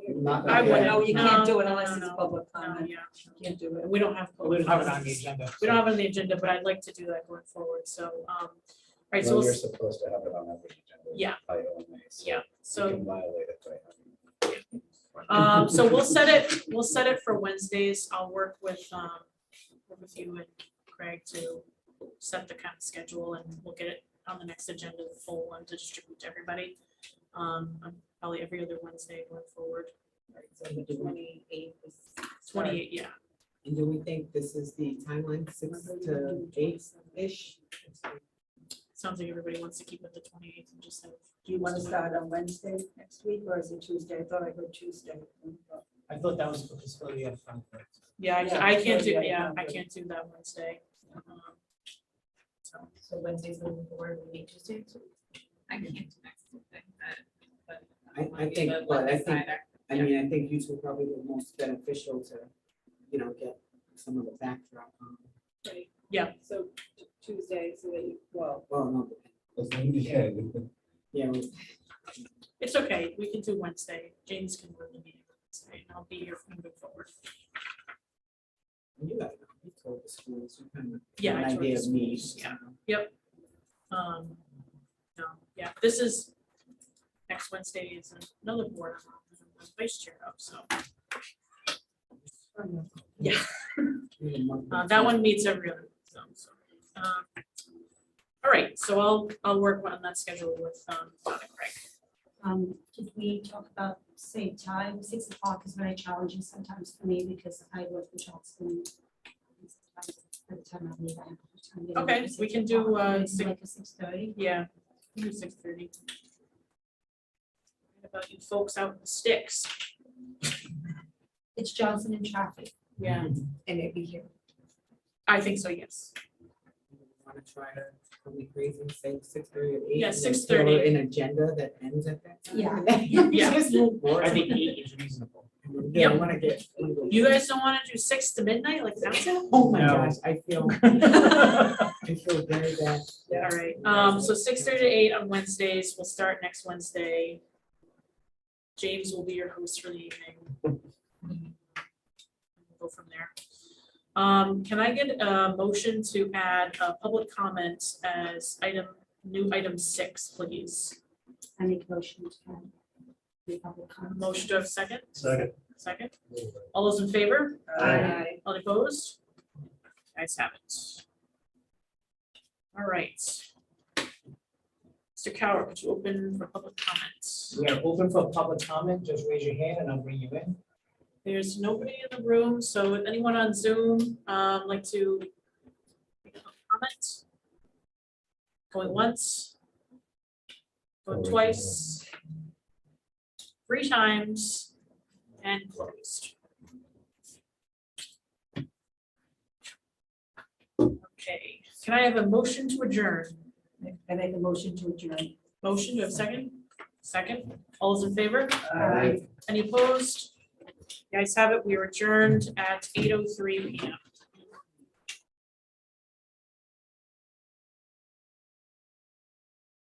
Not I yet. wouldn't. No, you can't do it No, unless no, it's no. public no, comment. yeah, You can't do it. we don't have. We don't have it on the agenda. We don't have it on the agenda, but I'd like to do that going forward, so, right, so, Well, we'll you're s- supposed to have it on every agenda. Yeah. By OMA, so yeah, you so. can violate it by having. So we'll set it for Wednesdays. I'll work with you and Craig to set the kind of schedule, and we'll get it on the next agenda, the full one to distribute to everybody. Probably every other Wednesday going forward. So the 28th is. 28, yeah. And do we think this is the timeline, 6 to 8-ish? Sounds like everybody wants to keep it the 28th and just have. Do you want to start on Wednesday next week or is it Tuesday? I thought I heard Tuesday. I thought that was for custodial at Frankfurt. Yeah, Yeah, I can't do, yeah, yeah, I yeah. can't do that Wednesday. So, So Wednesday's moving forward, we meet Tuesday. I can't do next Tuesday, but. I think, but I mean, I think you two are probably the most beneficial to, get some of the backdrop on. Yeah. So Tuesday, so that you, well, Well, no, yeah, it's okay, we can do Wednesday. James can run the meeting Wednesday, and I'll be here moving forward. you got it. You told the schools, you kind of. Yeah, I An told idea the of need. schools, yeah. No, yeah, this is, next Wednesday is another board I'm the vice chair of, so. Yeah, that one meets every other, so. All right, so I'll work on that schedule with Don and Craig. Did we talk about same time? 6 o'clock is very challenging sometimes for me because I work in Charleston. By the time I leave, I have time getting Okay, up at we 6 can do, o'clock, maybe 6 like a 6:30. Yeah, we do 6:30. What about you folks out in the sticks? It's Johnson and traffic. Yeah, And it'd be here. I think so, yes. Want to try to, are we crazy, say 6:30 or 8? Yeah, and then 6:30. fill An agenda that ends at that time? Yeah. Yeah. Just move forward. I think 8 is reasonable. Yeah, I want to get. I wanna go- You guys don't wanna do 6 to midnight like council? Oh my No. gosh, I feel very bad. All right, so 6:30 to 8 on Wednesdays, we'll start next Wednesday. James will be your host for the evening. We'll go from there. Can I get a motion to add a public comment as new item 6, please? I make a motion to have the public comment. Motion to have a second? Second. Second? All those in favor? Aye. All opposed? Guys have it. All right. Mr. Coward, would you open for public comments? We are open for public comment. Just raise your hand and I'll bring you in. There's nobody in the room, so would anyone on Zoom like to make a public comment? Going once? Going twice? 3 times? And closed. Okay, can I have a motion to adjourn? I make a motion to adjourn. Motion, do I have a second? Second, all those in favor? Aye. Any opposed? You guys have it, we are adjourned at 8:03 PM.